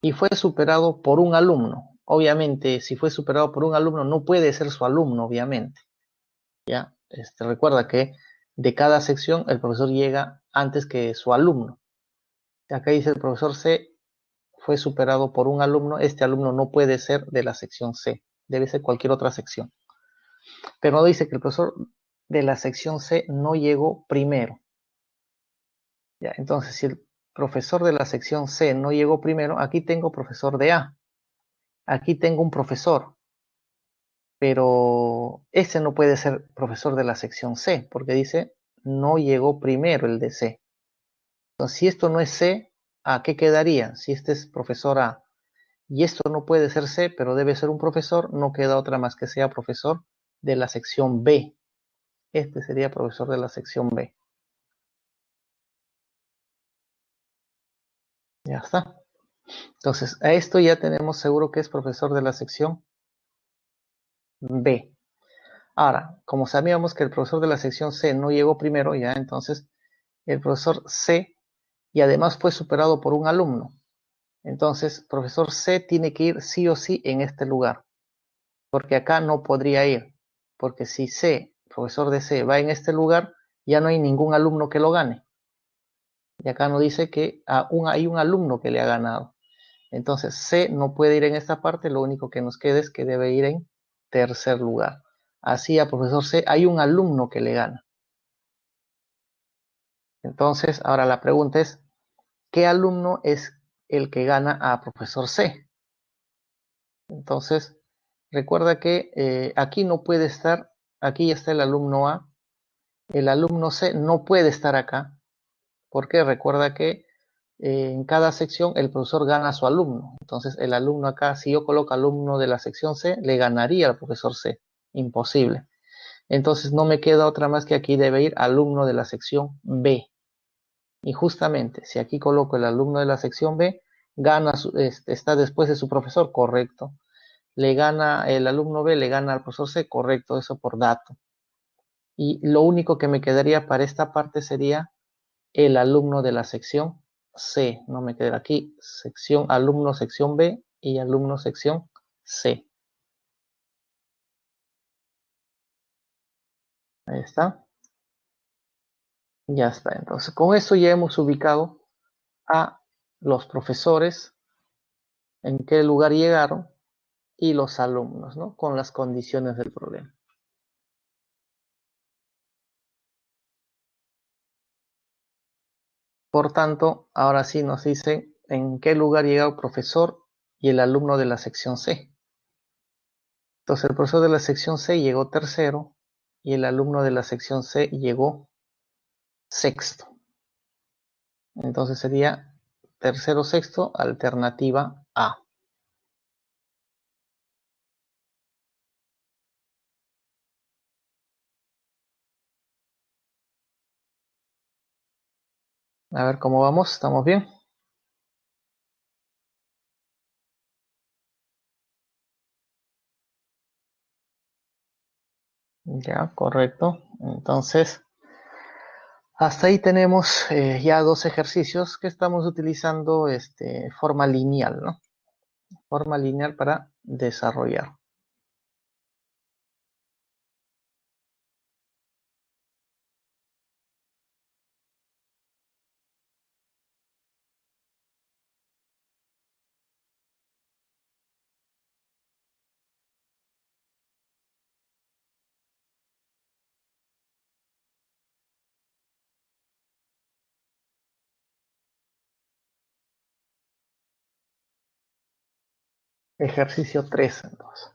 y fue superado por un alumno. Obviamente, si fue superado por un alumno, no puede ser su alumno, obviamente. ¿Ya? Recuerda que de cada sección el profesor llega antes que su alumno. Acá dice el profesor C fue superado por un alumno. Este alumno no puede ser de la sección C, debe ser cualquier otra sección. Pero no dice que el profesor de la sección C no llegó primero. ¿Ya? Entonces, si el profesor de la sección C no llegó primero, aquí tengo profesor de A. Aquí tengo un profesor, pero ese no puede ser profesor de la sección C, porque dice no llegó primero el de C. Entonces, si esto no es C, ¿a qué quedaría? Si este es profesor A y esto no puede ser C, pero debe ser un profesor, no queda otra más que sea profesor de la sección B. Este sería profesor de la sección B. Ya está. Entonces, a esto ya tenemos seguro que es profesor de la sección B. Ahora, como sabíamos que el profesor de la sección C no llegó primero, ya entonces el profesor C y además fue superado por un alumno. Entonces, profesor C tiene que ir sí o sí en este lugar, porque acá no podría ir, porque si C, profesor de C, va en este lugar, ya no hay ningún alumno que lo gane. Y acá nos dice que aún hay un alumno que le ha ganado. Entonces, C no puede ir en esta parte, lo único que nos queda es que debe ir en tercer lugar. Así a profesor C hay un alumno que le gana. Entonces, ahora la pregunta es, ¿qué alumno es el que gana a profesor C? Entonces, recuerda que aquí no puede estar, aquí ya está el alumno A, el alumno C no puede estar acá, porque recuerda que en cada sección el profesor gana a su alumno. Entonces, el alumno acá, si yo coloco alumno de la sección C, le ganaría al profesor C. Imposible. Entonces, no me queda otra más que aquí debe ir alumno de la sección B. Y justamente, si aquí coloco el alumno de la sección B, está después de su profesor, correcto. Le gana el alumno B, le gana al profesor C, correcto, eso por dato. Y lo único que me quedaría para esta parte sería el alumno de la sección C. No me quedará aquí, sección alumno sección B y alumno sección C. Ahí está. Ya está. Entonces, con eso ya hemos ubicado a los profesores, en qué lugar llegaron y los alumnos, ¿no? Con las condiciones del problema. Por tanto, ahora sí nos dice en qué lugar llega el profesor y el alumno de la sección C. Entonces, el profesor de la sección C llegó tercero y el alumno de la sección C llegó sexto. Entonces sería tercero, sexto, alternativa A. A ver cómo vamos, ¿estamos bien? Ya, correcto. Entonces, hasta ahí tenemos ya dos ejercicios que estamos utilizando forma lineal, ¿no? Forma lineal para desarrollar. Ejercicio 3, entonces.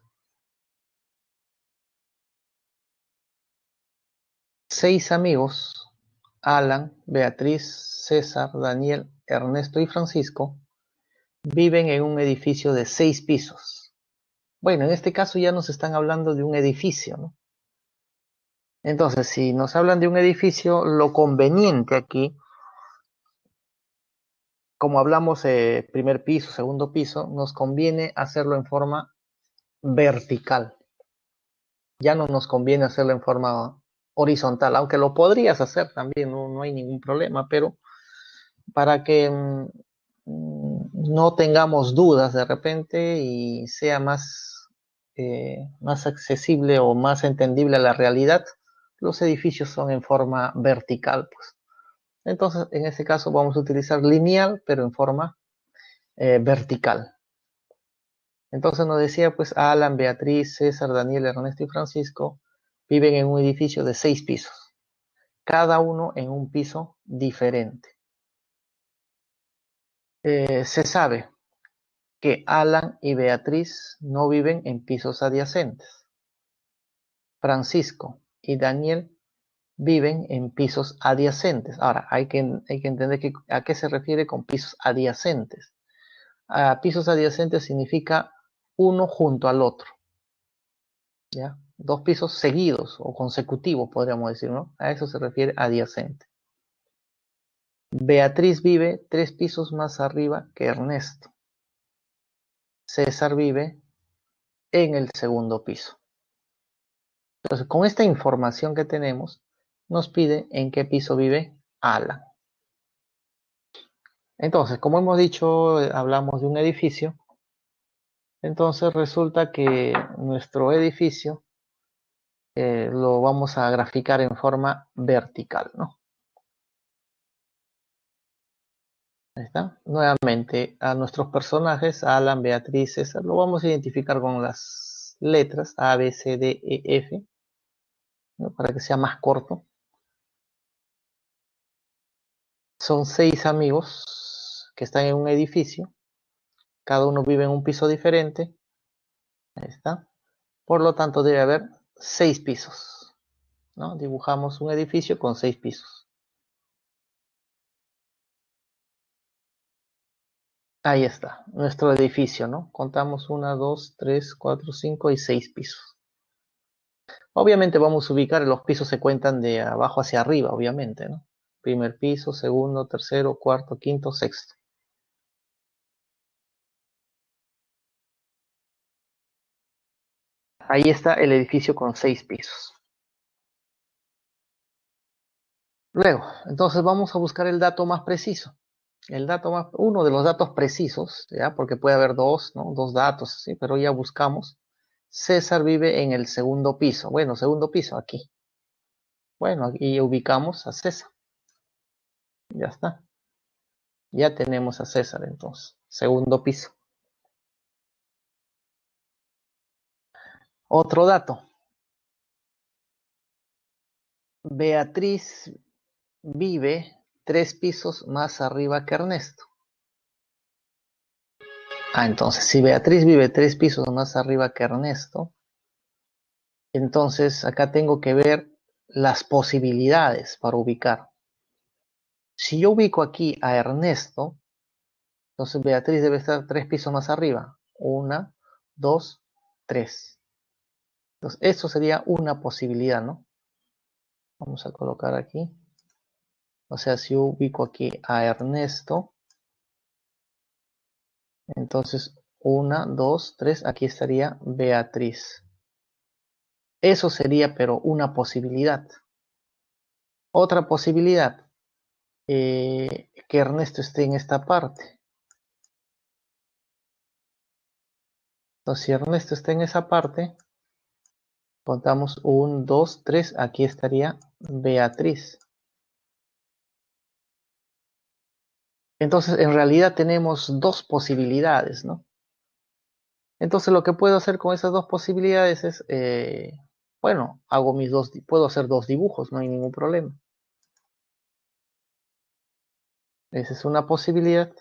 6 amigos, Alan, Beatriz, César, Daniel, Ernesto y Francisco, viven en un edificio de 6 pisos. Bueno, en este caso ya nos están hablando de un edificio, ¿no? Entonces, si nos hablan de un edificio, lo conveniente aquí, como hablamos primer piso, segundo piso, nos conviene hacerlo en forma vertical. Ya no nos conviene hacerlo en forma horizontal, aunque lo podrías hacer también, no hay ningún problema, pero para que no tengamos dudas de repente y sea más accesible o más entendible a la realidad, los edificios son en forma vertical, pues. Entonces, en este caso vamos a utilizar lineal, pero en forma vertical. Entonces nos decía, pues, Alan, Beatriz, César, Daniel, Ernesto y Francisco viven en un edificio de 6 pisos, cada uno en un piso diferente. Se sabe que Alan y Beatriz no viven en pisos adyacentes. Francisco y Daniel viven en pisos adyacentes. Ahora, hay que entender a qué se refiere con pisos adyacentes. A pisos adyacentes significa uno junto al otro, ¿ya? Dos pisos seguidos o consecutivos, podríamos decir, ¿no? A eso se refiere adyacente. Beatriz vive 3 pisos más arriba que Ernesto. César vive en el segundo piso. Entonces, con esta información que tenemos, nos pide en qué piso vive Alan. Entonces, como hemos dicho, hablamos de un edificio. Entonces resulta que nuestro edificio lo vamos a graficar en forma vertical, ¿no? Ahí está. Nuevamente, a nuestros personajes, Alan, Beatriz, César, lo vamos a identificar con las letras A, B, C, D, E, F, ¿no? Para que sea más corto. Son 6 amigos que están en un edificio. Cada uno vive en un piso diferente. Ahí está. Por lo tanto, debe haber 6 pisos, ¿no? Dibujamos un edificio con 6 pisos. Ahí está, nuestro edificio, ¿no? Contamos 1, 2, 3, 4, 5 y 6 pisos. Obviamente vamos a ubicar, los pisos se cuentan de abajo hacia arriba, obviamente, ¿no? Primer piso, segundo, tercero, cuarto, quinto, sexto. Ahí está el edificio con 6 pisos. Luego, entonces vamos a buscar el dato más preciso. Uno de los datos precisos, ¿ya? Porque puede haber dos, ¿no? Dos datos, ¿sí? Pero ya buscamos. César vive en el segundo piso. Bueno, segundo piso, aquí. Bueno, aquí ubicamos a César. Ya está. Ya tenemos a César entonces. Segundo piso. Otro dato. Beatriz vive 3 pisos más arriba que Ernesto. Entonces, si Beatriz vive 3 pisos más arriba que Ernesto, entonces acá tengo que ver las posibilidades para ubicar. Si yo ubico aquí a Ernesto, entonces Beatriz debe estar 3 pisos más arriba. 1, 2, 3. Entonces, eso sería una posibilidad, ¿no? Vamos a colocar aquí. O sea, si yo ubico aquí a Ernesto, entonces 1, 2, 3, aquí estaría Beatriz. Eso sería, pero una posibilidad. Otra posibilidad, que Ernesto esté en esta parte. Entonces, si Ernesto está en esa parte, contamos 1, 2, 3, aquí estaría Beatriz. Entonces, en realidad tenemos dos posibilidades, ¿no? Entonces, lo que puedo hacer con esas dos posibilidades es, bueno, puedo hacer dos dibujos, no hay ningún problema. Esa es una posibilidad.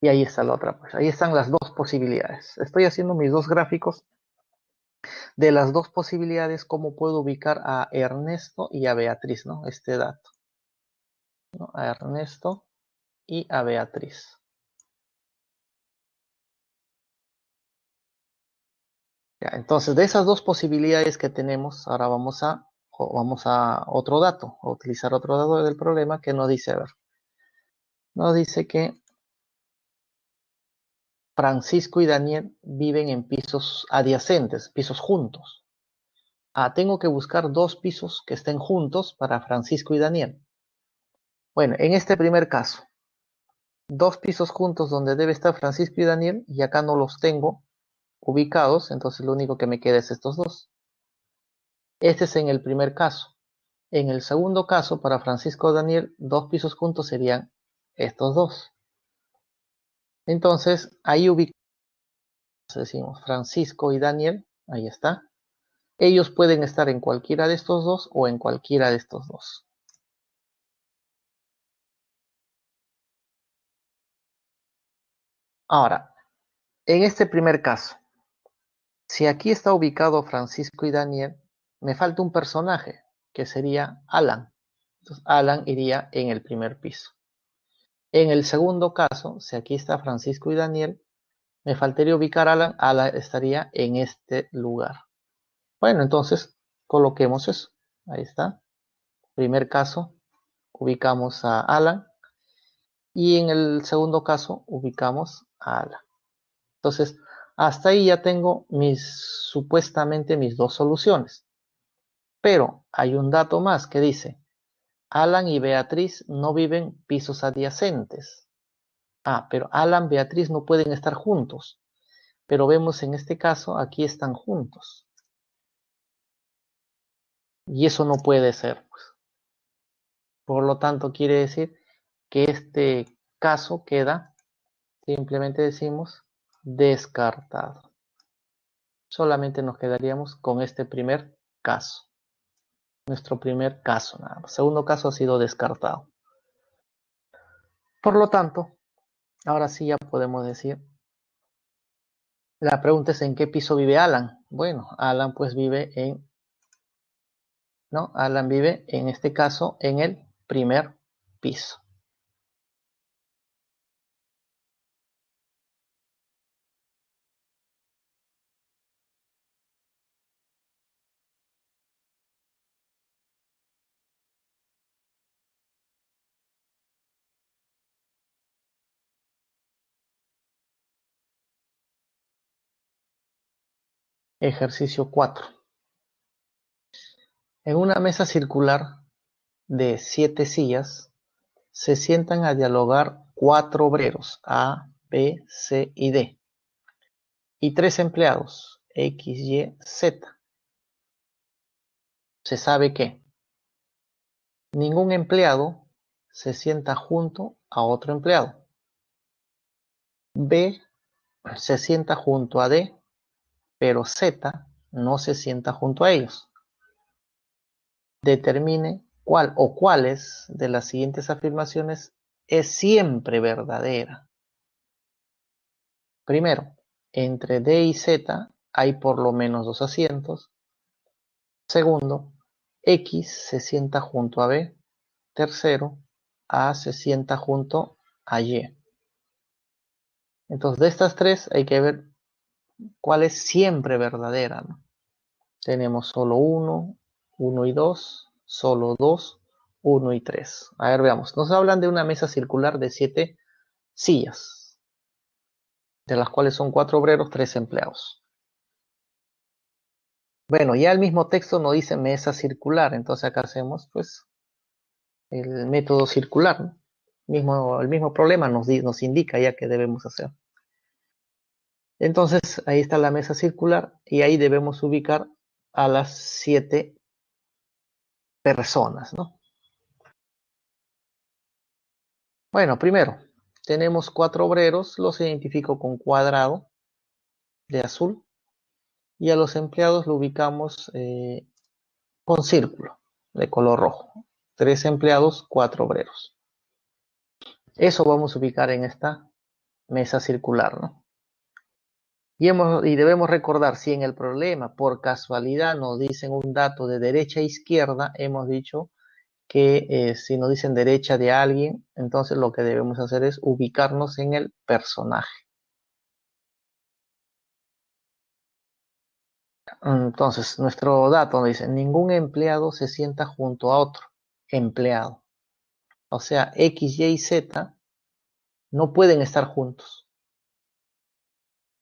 Y ahí está la otra, pues ahí están las dos posibilidades. Estoy haciendo mis dos gráficos de las dos posibilidades, cómo puedo ubicar a Ernesto y a Beatriz, ¿no? Este dato, ¿no? A Ernesto y a Beatriz. Ya, entonces, de esas dos posibilidades que tenemos, ahora vamos a otro dato, a utilizar otro dato del problema que nos dice, a ver, nos dice que Francisco y Daniel viven en pisos adyacentes, pisos juntos. Tengo que buscar dos pisos que estén juntos para Francisco y Daniel. Bueno, en este primer caso, dos pisos juntos donde debe estar Francisco y Daniel, y acá no los tengo ubicados, entonces lo único que me queda es estos dos. Este es en el primer caso. En el segundo caso, para Francisco y Daniel, dos pisos juntos serían estos dos. Entonces, ahí ubicamos, decimos Francisco y Daniel, ahí está. Ellos pueden estar en cualquiera de estos dos o en cualquiera de estos dos. Ahora, en este primer caso, si aquí está ubicado Francisco y Daniel, me falta un personaje, que sería Alan. Entonces, Alan iría en el primer piso. En el segundo caso, si aquí está Francisco y Daniel, me faltaría ubicar a Alan. Alan estaría en este lugar. Bueno, entonces coloquemos eso. Ahí está. Primer caso, ubicamos a Alan. Y en el segundo caso, ubicamos a Alan. Entonces, hasta ahí ya tengo supuestamente mis dos soluciones. Pero hay un dato más que dice, Alan y Beatriz no viven pisos adyacentes. Pero Alan y Beatriz no pueden estar juntos. Pero vemos en este caso, aquí están juntos. Y eso no puede ser, pues. Por lo tanto, quiere decir que este caso queda, simplemente decimos, descartado. Solamente nos quedaríamos con este primer caso. Nuestro primer caso, nada más. Segundo caso ha sido descartado. Por lo tanto, ahora sí ya podemos decir, la pregunta es ¿en qué piso vive Alan? Bueno, Alan pues vive ¿no? Alan vive en este caso en el primer piso. Ejercicio 4. En una mesa circular de 7 sillas, se sientan a dialogar 4 obreros, A, B, C y D, y 3 empleados, X, Y, Z. Se sabe que ningún empleado se sienta junto a otro empleado. B se sienta junto a D, pero Z no se sienta junto a ellos. Determine cuál o cuáles de las siguientes afirmaciones es siempre verdadera. Primero, entre D y Z hay por lo menos 2 asientos. Segundo, X se sienta junto a B. Tercero, A se sienta junto a Y. Entonces, de estas tres hay que ver cuál es siempre verdadera, ¿no? Tenemos solo 1, 1 y 2, solo 2, 1 y 3. A ver, veamos. Nos hablan de una mesa circular de 7 sillas, de las cuales son 4 obreros, 3 empleados. Bueno, ya el mismo texto nos dice mesa circular, entonces acá hacemos pues el método circular, ¿no? El mismo problema nos indica ya que debemos hacer. Entonces ahí está la mesa circular y ahí debemos ubicar a las 7 personas, ¿no? Bueno, primero, tenemos 4 obreros, los identifico con cuadrado de azul y a los empleados lo ubicamos con círculo de color rojo. 3 empleados, 4 obreros. Eso vamos a ubicar en esta mesa circular, ¿no? Y debemos recordar, si en el problema por casualidad nos dicen un dato de derecha a izquierda, hemos dicho que si nos dicen derecha de alguien, entonces lo que debemos hacer es ubicarnos en el personaje. Entonces, nuestro dato nos dice, ningún empleado se sienta junto a otro empleado. O sea, X, Y, Z no pueden estar juntos.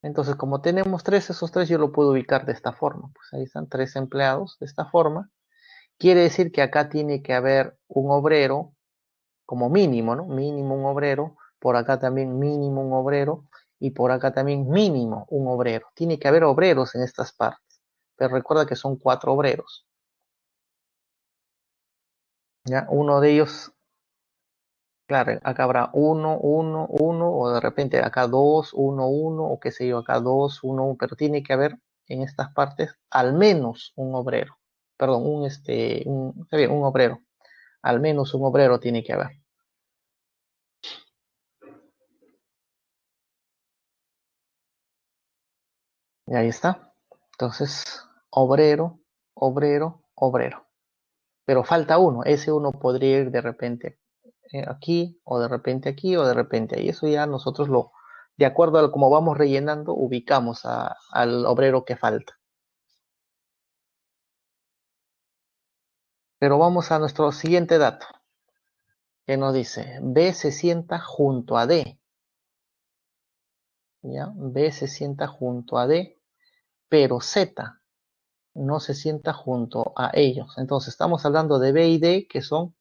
Entonces, como tenemos tres, esos tres yo lo puedo ubicar de esta forma. Pues ahí están 3 empleados de esta forma. Quiere decir que acá tiene que haber un obrero como mínimo, ¿no? Mínimo un obrero, por acá también mínimo un obrero y por acá también mínimo un obrero. Tiene que haber obreros en estas partes, pero recuerda que son 4 obreros. ¿Ya? Uno de ellos, claro, acá habrá uno, uno, uno, o de repente acá 2, 1, 1, o qué sé yo, acá 2, 1, 1, pero tiene que haber en estas partes al menos un obrero. Perdón, está bien, un obrero. Al menos un obrero tiene que haber. Y ahí está. Entonces, obrero, obrero, obrero. Pero falta uno. Ese uno podría ir de repente aquí, o de repente aquí, o de repente ahí. Eso ya nosotros de acuerdo a cómo vamos rellenando, ubicamos al obrero que falta. Pero vamos a nuestro siguiente dato, que nos dice, B se sienta junto a D. ¿Ya? B se sienta junto a D, pero Z no se sienta junto a ellos. Entonces, estamos hablando de B y D, que son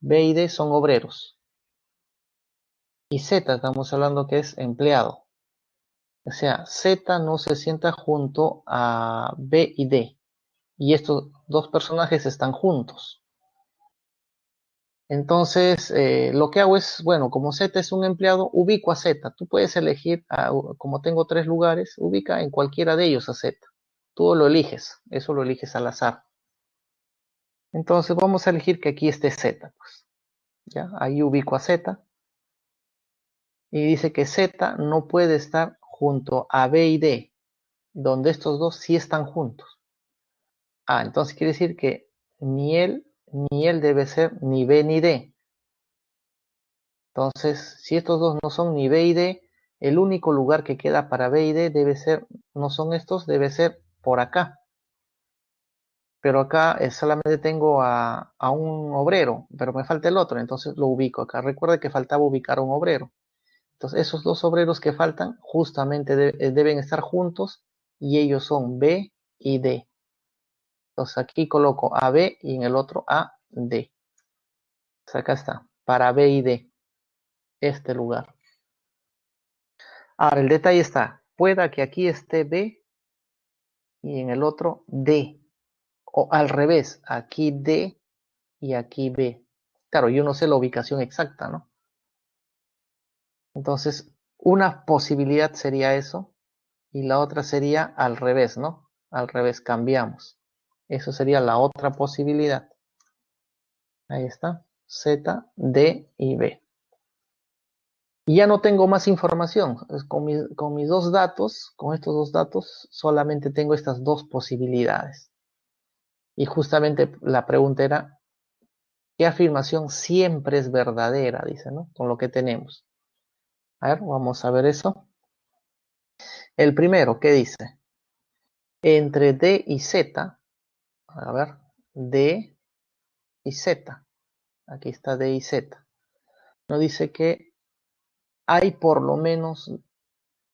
B y D son obreros. Y Z estamos hablando que es empleado. O sea, Z no se sienta junto a B y D. Y estos dos personajes están juntos. Entonces, lo que hago es, bueno, como Z es un empleado, ubico a Z. Tú puedes elegir, como tengo 3 lugares, ubica en cualquiera de ellos a Z. Tú lo eliges, eso lo eliges al azar. Entonces vamos a elegir que aquí esté Z, pues. ¿Ya? Ahí ubico a Z. Y dice que Z no puede estar junto a B y D, donde estos dos sí están juntos. Entonces quiere decir que ni él debe ser ni B ni D. Entonces, si estos dos no son ni B y D, el único lugar que queda para B y D debe ser, no son estos, debe ser por acá. Pero acá solamente tengo a un obrero, pero me falta el otro, entonces lo ubico acá. Recuerda que faltaba ubicar a un obrero. Entonces, esos dos obreros que faltan justamente deben estar juntos y ellos son B y D. Entonces, aquí coloco a B y en el otro a D. Entonces, acá está, para B y D, este lugar. Ahora, el detalle está, pueda que aquí esté B y en el otro D. O al revés, aquí D y aquí B. Claro, yo no sé la ubicación exacta, ¿no? Entonces, una posibilidad sería eso y la otra sería al revés, ¿no? Al revés, cambiamos. Eso sería la otra posibilidad. Ahí está. Z, D y B. Y ya no tengo más información. Con mis dos datos, con estos dos datos, solamente tengo estas dos posibilidades. Y justamente la pregunta era, ¿qué afirmación siempre es verdadera? Dice, ¿no? Con lo que tenemos. A ver, vamos a ver eso. El primero, ¿qué dice? Entre D y Z, a ver, D y Z. Aquí está D y Z. Nos dice que hay por lo menos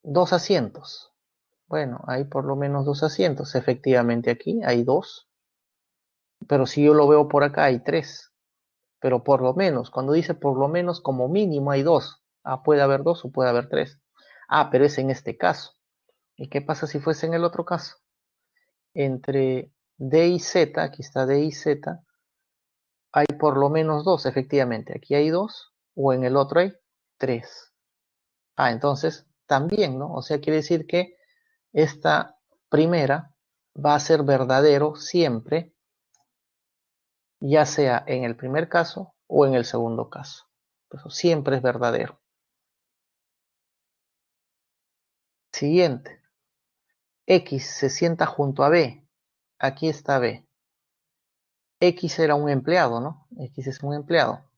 2 asientos. Bueno, hay por lo menos 2 asientos. Efectivamente aquí hay 2. Pero si yo lo veo por acá hay 3. Pero por lo menos, cuando dice por lo menos, como mínimo hay 2. Ah, puede haber 2 o puede haber 3. Ah, pero es en este caso. ¿Y qué pasa si fuese en el otro caso? Entre D y Z, aquí está D y Z, hay por lo menos 2, efectivamente. Aquí hay 2 o en el otro hay 3. Ah, entonces también, ¿no? O sea, quiere decir que esta primera va a ser verdadero siempre, ya sea en el primer caso o en el segundo caso. Eso siempre es verdadero. Siguiente. X se sienta junto a B. Aquí está B. X era un empleado, ¿no? X es un empleado.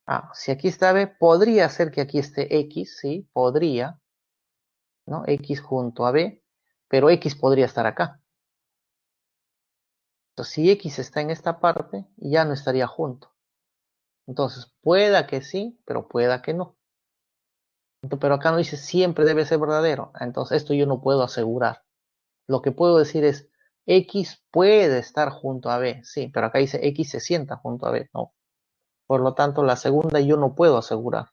Ah, si aquí está B, podría ser que aquí esté X, ¿sí? Podría, ¿no? X junto a B, pero X podría estar acá. Entonces, si X está en esta parte, ya no estaría junto. Entonces, pueda que sí, pero pueda que no. Pero acá no dice siempre debe ser verdadero. Entonces, esto yo no puedo asegurar. Lo que puedo decir es, X puede estar junto a B, sí, pero acá dice X se sienta junto a B, no. Por lo tanto, la segunda yo no puedo asegurar.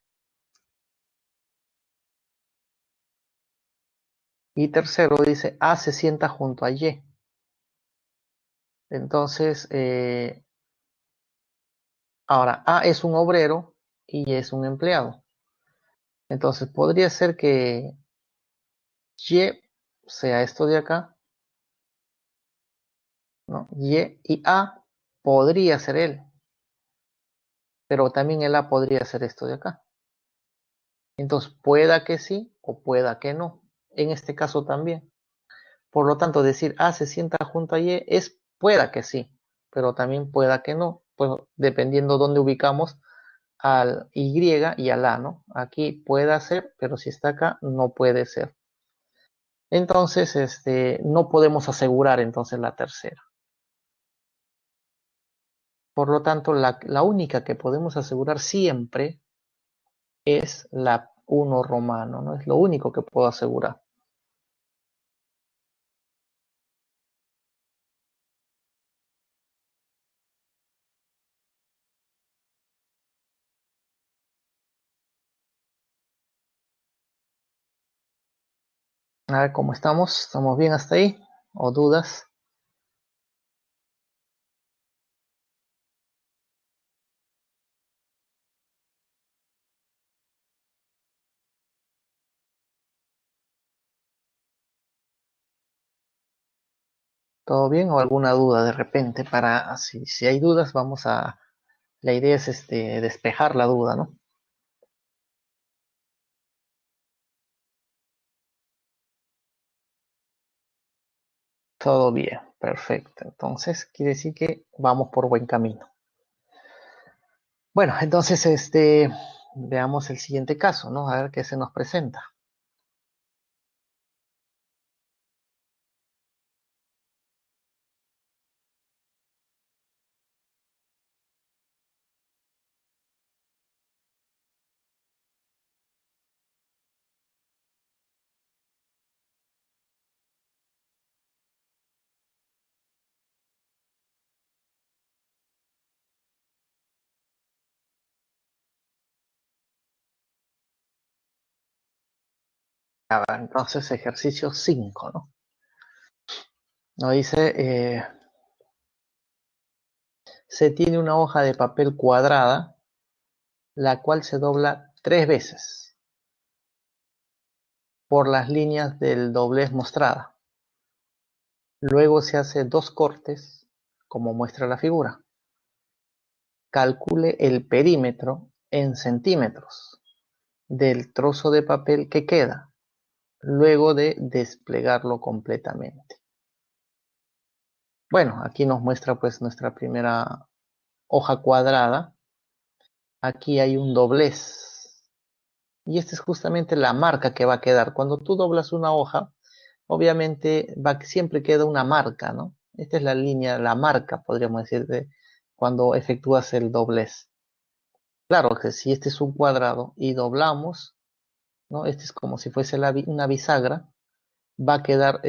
Y tercero dice, A se sienta junto a Y. Entonces, ahora, A es un obrero y Y es un empleado. Entonces, podría ser que Y sea esto de acá, ¿no? Y A podría ser él, pero también el A podría ser esto de acá. Entonces, pueda que sí o pueda que no. En este caso también. Por lo tanto, decir A se sienta junto a Y es pueda que sí, pero también pueda que no. Pues dependiendo dónde ubicamos al Y y al A, ¿no? Aquí puede ser, pero si está acá, no puede ser. Entonces, no podemos asegurar entonces la tercera. Por lo tanto, la única que podemos asegurar siempre es la 1 romano, ¿no? Es lo único que puedo asegurar. A ver cómo estamos. ¿Estamos bien hasta ahí? ¿O dudas? ¿Todo bien? ¿O alguna duda de repente? Para, si hay dudas, vamos a... La idea es despejar la duda, ¿no? Todo bien, perfecto. Entonces, quiere decir que vamos por buen camino. Bueno, entonces, veamos el siguiente caso, ¿no? A ver qué se nos presenta. A ver, entonces, ejercicio 5, ¿no? Nos dice, se tiene una hoja de papel cuadrada, la cual se dobla 3 veces por las líneas del doblez mostrada. Luego se hace 2 cortes, como muestra la figura. Calcule el perímetro en centímetros del trozo de papel que queda, luego de desplegarlo completamente. Bueno, aquí nos muestra pues nuestra primera hoja cuadrada. Aquí hay un doblez. Y esta es justamente la marca que va a quedar. Cuando tú doblas una hoja, obviamente siempre queda una marca, ¿no? Esta es la línea, la marca, podríamos decir, de cuando efectúas el doblez. Claro que si este es un cuadrado y doblamos, ¿no? Este es como si fuese una bisagra. va a quedar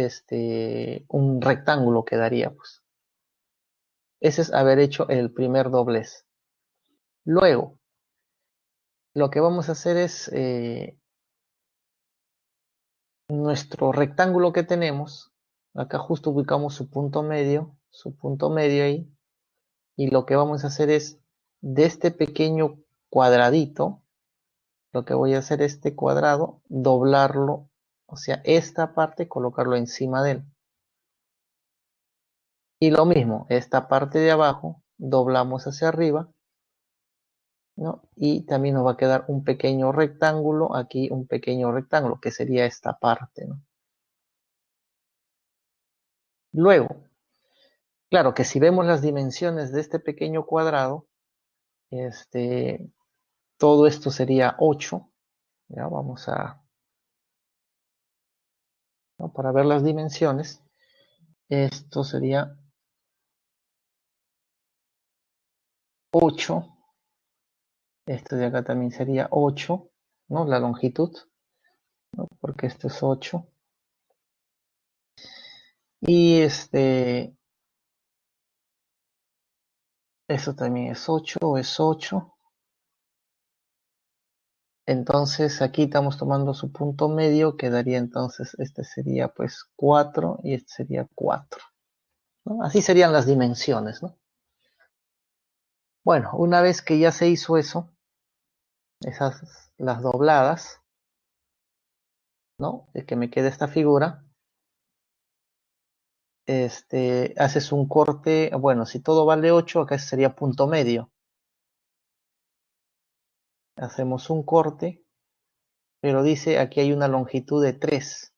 un rectángulo quedaría, pues. Ese es haber hecho el primer doblez. Luego, lo que vamos a hacer es nuestro rectángulo que tenemos. Acá justo ubicamos su punto medio ahí. Y lo que vamos a hacer es, de este pequeño cuadradito, lo que voy a hacer este cuadrado, doblarlo, o sea, esta parte, colocarlo encima de él. Y lo mismo, esta parte de abajo, doblamos hacia arriba, ¿no? Y también nos va a quedar un pequeño rectángulo, aquí un pequeño rectángulo, que sería esta parte, ¿no? Luego, claro que si vemos las dimensiones de este pequeño cuadrado, todo esto sería 8. Ya vamos a, ¿no? Para ver las dimensiones, esto sería 8. Esto de acá también sería 8, ¿no? La longitud, ¿no? Porque esto es 8. Y esto también es 8. Entonces aquí estamos tomando su punto medio, quedaría entonces, este sería pues 4 y este sería 4, ¿no? Así serían las dimensiones, ¿no? Bueno, una vez que ya se hizo eso, esas las dobladas, ¿no? De que me quede esta figura, haces un corte, bueno, si todo vale 8, acá sería punto medio. Hacemos un corte, pero dice aquí hay una longitud de 3.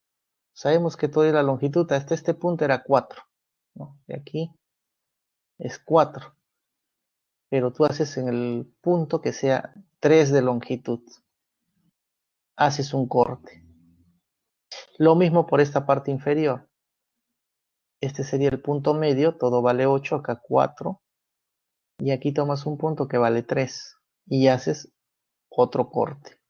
Sabemos que toda la longitud hasta este punto era 4, ¿no? De aquí es 4, pero tú haces en el punto que sea 3 de longitud. Haces un corte. Lo mismo por esta parte inferior. Este sería el punto medio, todo vale 8, acá 4. Y aquí tomas un punto que vale 3 y haces otro corte.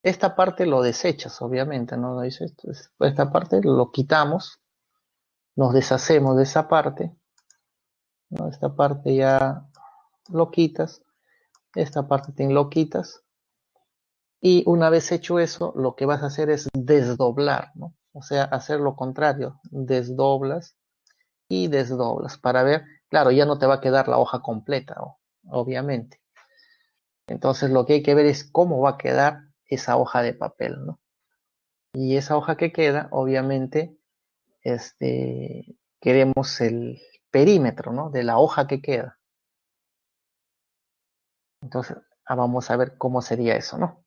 Esta parte lo desechas, obviamente, ¿no? Dices, esta parte lo quitamos, nos deshacemos de esa parte, ¿no? Esta parte ya lo quitas, esta parte te lo quitas, y una vez hecho eso, lo que vas a hacer es desdoblar, ¿no? O sea, hacer lo contrario, desdoblas y desdoblas para ver, claro, ya no te va a quedar la hoja completa, obviamente. Entonces lo que hay que ver es cómo va a quedar esa hoja de papel, ¿no? Y esa hoja que queda, obviamente, queremos el perímetro, ¿no? De la hoja que queda. Entonces, vamos a ver cómo sería eso, ¿no?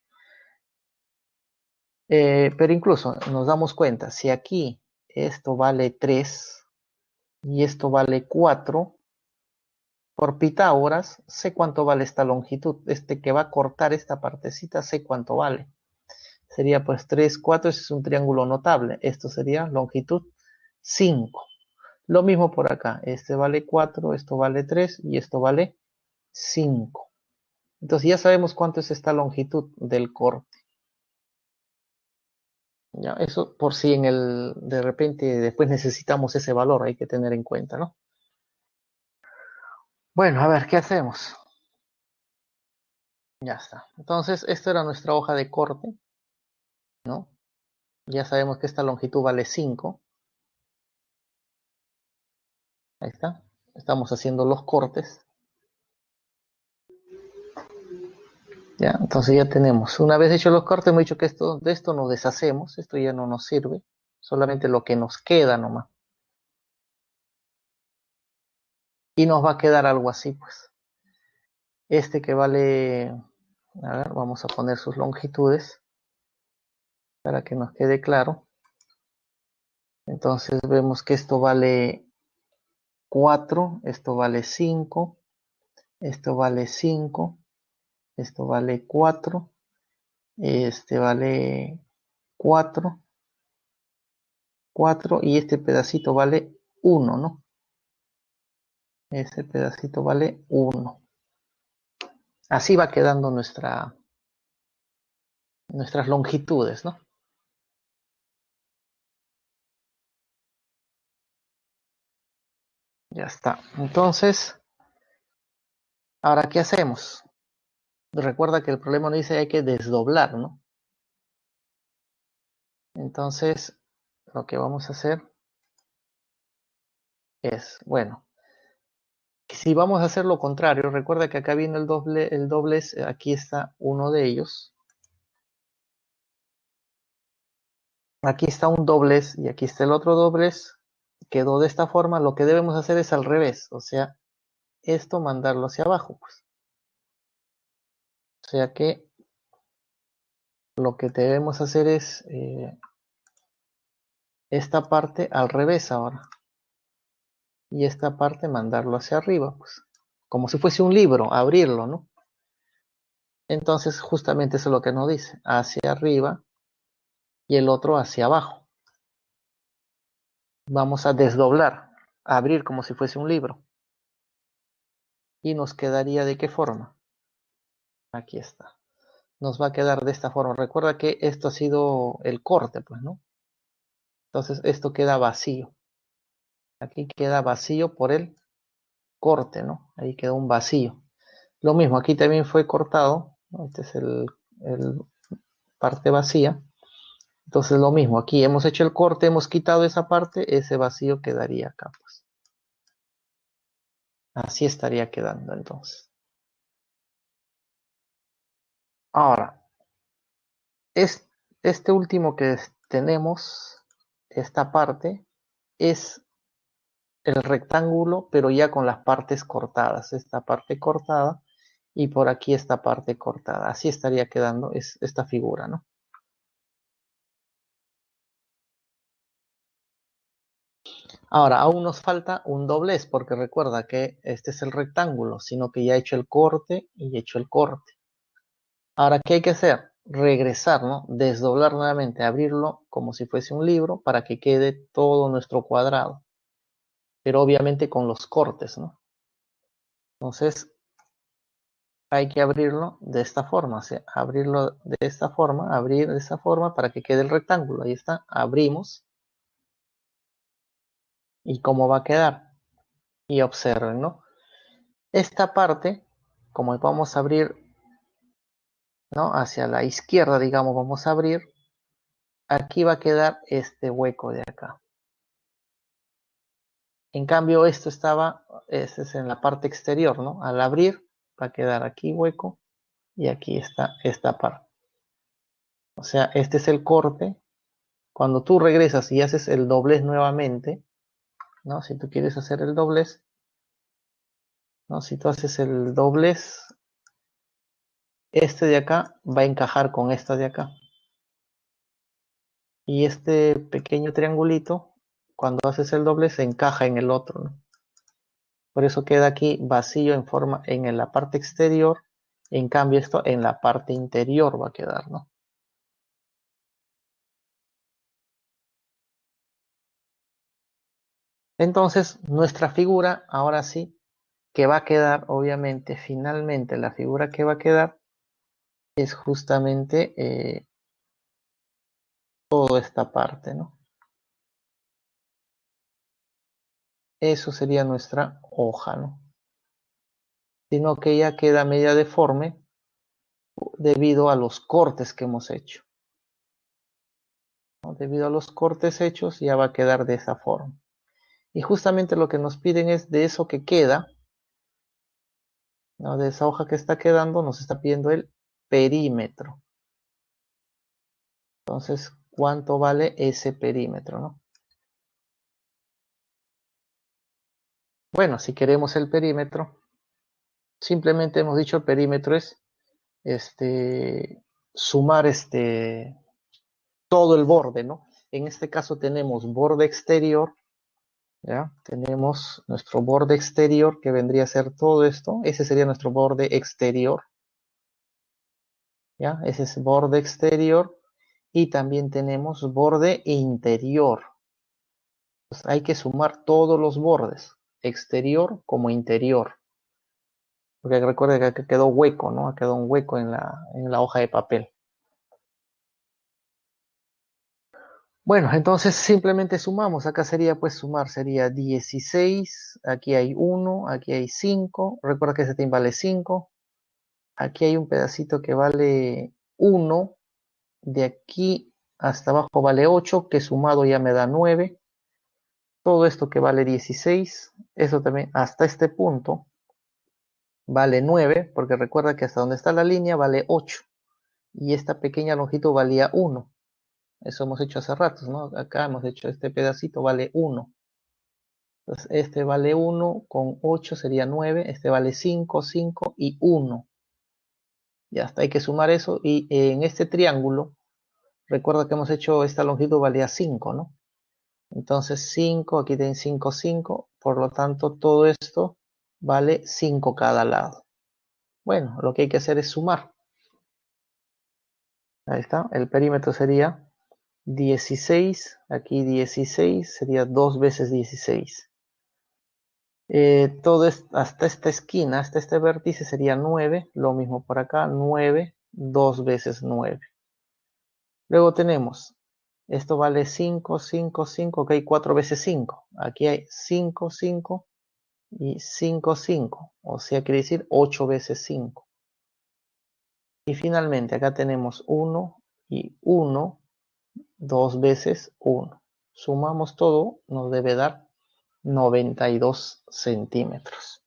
Pero incluso nos damos cuenta, si aquí esto vale 3 y esto vale 4, por Pitágoras sé cuánto vale esta longitud. Este que va a cortar esta partecita sé cuánto vale. Sería pues 3, 4, ese es un triángulo notable. Esto sería longitud 5. Lo mismo por acá. Este vale 4, esto vale 3 y esto vale 5. Entonces ya sabemos cuánto es esta longitud del corte. ¿Ya? Eso por si de repente después necesitamos ese valor, hay que tener en cuenta, ¿no? Bueno, a ver, ¿qué hacemos? Ya está. Entonces, esta era nuestra hoja de corte, ¿no? Ya sabemos que esta longitud vale 5. Ahí está. Estamos haciendo los cortes. Ya, entonces ya tenemos. Una vez hechos los cortes, hemos dicho que de esto nos deshacemos. Esto ya no nos sirve. Solamente lo que nos queda nomás. Y nos va a quedar algo así, pues. Este que vale, a ver, vamos a poner sus longitudes para que nos quede claro. Entonces vemos que esto vale 4, esto vale 5, esto vale 5, esto vale 4, este vale 4, 4 y este pedacito vale 1, ¿no? Este pedacito vale 1. Así va quedando nuestras longitudes, ¿no? Ya está. Entonces, ahora, ¿qué hacemos? Recuerda que el problema nos dice que hay que desdoblar, ¿no? Entonces, lo que vamos a hacer es, bueno, si vamos a hacer lo contrario, recuerda que acá viene el doblez, aquí está uno de ellos. Aquí está un doblez y aquí está el otro doblez. Quedó de esta forma. Lo que debemos hacer es al revés, o sea, esto mandarlo hacia abajo, pues. O sea que lo que debemos hacer es esta parte al revés ahora. Y esta parte mandarlo hacia arriba, pues. Como si fuese un libro, abrirlo, ¿no? Entonces, justamente eso es lo que nos dice. Hacia arriba y el otro hacia abajo. Vamos a desdoblar, abrir como si fuese un libro. Y nos quedaría ¿de qué forma? Aquí está. Nos va a quedar de esta forma. Recuerda que esto ha sido el corte, pues, ¿no? Entonces esto queda vacío. Aquí queda vacío por el corte, ¿no? Ahí queda un vacío. Lo mismo, aquí también fue cortado, ¿no? Este es el parte vacía. Entonces lo mismo, aquí hemos hecho el corte, hemos quitado esa parte, ese vacío quedaría acá, pues. Así estaría quedando entonces. Ahora, es, este último que tenemos, esta parte, es el rectángulo, pero ya con las partes cortadas. Esta parte cortada y por aquí esta parte cortada. Así estaría quedando esta figura, ¿no? Ahora, aún nos falta un doblez, porque recuerda que este es el rectángulo, sino que ya he hecho el corte y he hecho el corte. Ahora, ¿qué hay que hacer? Regresar, ¿no? Desdoblar nuevamente, abrirlo como si fuese un libro para que quede todo nuestro cuadrado. Pero obviamente con los cortes, ¿no? Entonces, hay que abrirlo de esta forma, o sea, abrirlo de esta forma, abrir de esta forma para que quede el rectángulo. Ahí está, abrimos. ¿Y cómo va a quedar? Y observen, ¿no? Esta parte, como vamos a abrir, ¿no? Hacia la izquierda, digamos, vamos a abrir. Aquí va a quedar este hueco de acá. En cambio, esto estaba, este es en la parte exterior, ¿no? Al abrir, va a quedar aquí hueco y aquí está esta parte. O sea, este es el corte. Cuando tú regresas y haces el doblez nuevamente, ¿no? Si tú quieres hacer el doblez, ¿no? Si tú haces el doblez, este de acá va a encajar con esta de acá. Y este pequeño triangulito, cuando haces el doblez, se encaja en el otro, ¿no? Por eso queda aquí vacío en la parte exterior. En cambio, esto en la parte interior va a quedar, ¿no? Entonces, nuestra figura, ahora sí, que va a quedar, obviamente, finalmente, la figura que va a quedar es justamente toda esta parte, ¿no? Eso sería nuestra hoja, ¿no? Sino que ya queda media deforme debido a los cortes que hemos hecho, ¿no? Debido a los cortes hechos ya va a quedar de esa forma. Y justamente lo que nos piden es de eso que queda, ¿no? De esa hoja que está quedando, nos está pidiendo el perímetro. Entonces, ¿cuánto vale ese perímetro, no? Bueno, si queremos el perímetro, simplemente hemos dicho el perímetro es sumar todo el borde, ¿no? En este caso tenemos borde exterior, ¿ya? Tenemos nuestro borde exterior que vendría a ser todo esto. Ese sería nuestro borde exterior, ¿ya? Ese es borde exterior. Y también tenemos borde interior. Pues hay que sumar todos los bordes, exterior como interior. Porque recuerda que acá quedó hueco, ¿no? Quedó un hueco en la hoja de papel. Bueno, entonces simplemente sumamos. Acá sería pues sumar, sería 16. Aquí hay 1, aquí hay 5. Recuerda que este team vale 5. Aquí hay un pedacito que vale 1. De aquí hasta abajo vale 8, que sumado ya me da 9. Todo esto que vale 16, eso también hasta este punto vale 9, porque recuerda que hasta donde está la línea vale 8. Y esta pequeña longitud valía 1. Eso hemos hecho hace ratos, ¿no? Acá hemos hecho este pedacito vale 1. Entonces este vale 1 con 8 sería 9. Este vale 5, 5 y 1. Ya está, hay que sumar eso. Y en este triángulo, recuerda que hemos hecho esta longitud valía 5, ¿no? Entonces 5, aquí tienen 5, 5. Por lo tanto, todo esto vale 5 cada lado. Bueno, lo que hay que hacer es sumar. Ahí está. El perímetro sería 16. Aquí 16 sería 2 veces 16. Todo hasta esta esquina, hasta este vértice sería 9. Lo mismo por acá, 9. 2 veces 9. Luego tenemos, esto vale 5, 5, 5. Ok, 4 veces 5. Aquí hay 5, 5 y 5, 5. O sea, quiere decir 8 veces 5. Y finalmente acá tenemos 1 y 1, 2 veces 1. Sumamos todo, nos debe dar 92 centímetros.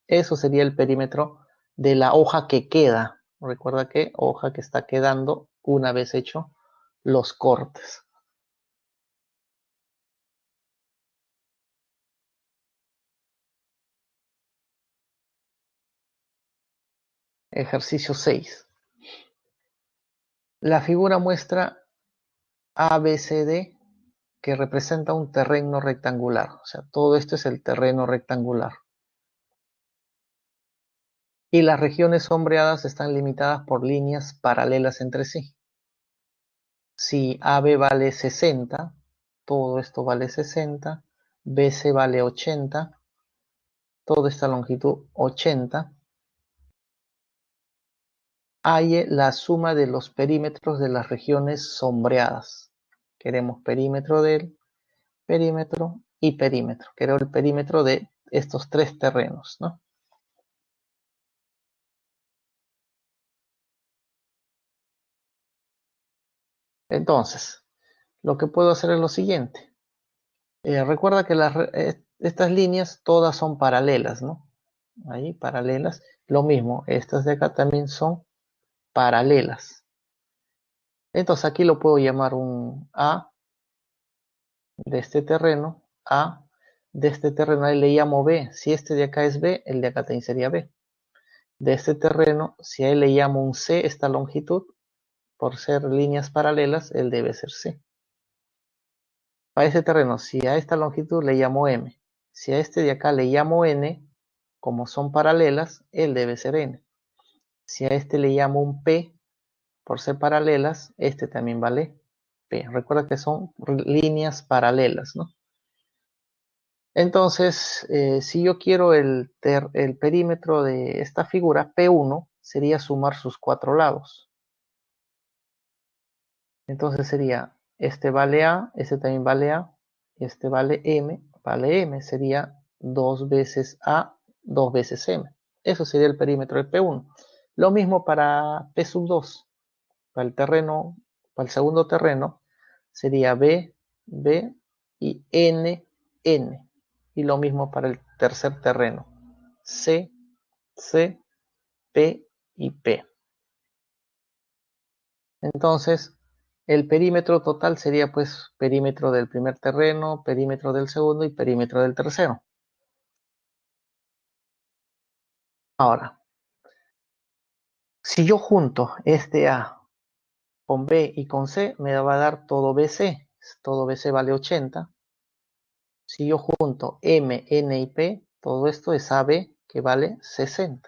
Eso sería el perímetro de la hoja que queda. Recuerda que hoja que está quedando una vez hecho los cortes. Ejercicio 6. La figura muestra ABCD que representa un terreno rectangular. O sea, todo esto es el terreno rectangular. Y las regiones sombreadas están limitadas por líneas paralelas entre sí. Si AB vale 60, todo esto vale 60, BC vale 80, toda esta longitud 80, halle la suma de los perímetros de las regiones sombreadas. Queremos perímetro del perímetro y perímetro. Quiero el perímetro de estos tres terrenos, ¿no? Entonces, lo que puedo hacer es lo siguiente. Recuerda que estas líneas todas son paralelas, ¿no? Ahí, paralelas. Lo mismo, estas de acá también son paralelas. Entonces aquí lo puedo llamar un A de este terreno, A de este terreno, ahí le llamo B. Si este de acá es B, el de acá también sería B. De este terreno, si a él le llamo un C, esta longitud, por ser líneas paralelas, él debe ser C. A este terreno, si a esta longitud le llamo M, si a este de acá le llamo N, como son paralelas, él debe ser N. Si a este le llamo un P, por ser paralelas, este también vale P. Recuerda que son líneas paralelas, ¿no? Entonces, si yo quiero el perímetro de esta figura, P1 sería sumar sus cuatro lados. Entonces sería, este vale A, este también vale A, este vale M, sería 2 veces A, 2 veces M. Eso sería el perímetro de P1. Lo mismo para P sub 2. Para el terreno, para el segundo terreno, sería B, B y N, N. Y lo mismo para el tercer terreno. C, C, P y P. Entonces, el perímetro total sería pues perímetro del primer terreno, perímetro del segundo y perímetro del tercero. Ahora, si yo junto este A con B y con C, me va a dar todo BC. Todo BC vale 80. Si yo junto M, N y P, todo esto es AB, que vale 60.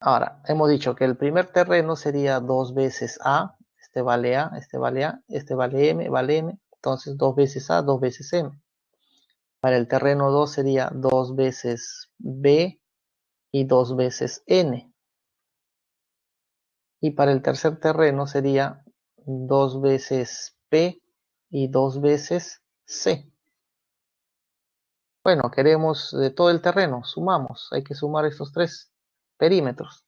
Ahora, hemos dicho que el primer terreno sería 2 veces A, este vale A, este vale A, este vale M, entonces 2 veces A, 2 veces M. Para el terreno 2 sería 2 veces B y 2 veces N. Y para el tercer terreno sería 2 veces P y 2 veces C. Bueno, queremos de todo el terreno, sumamos, hay que sumar estos tres perímetros.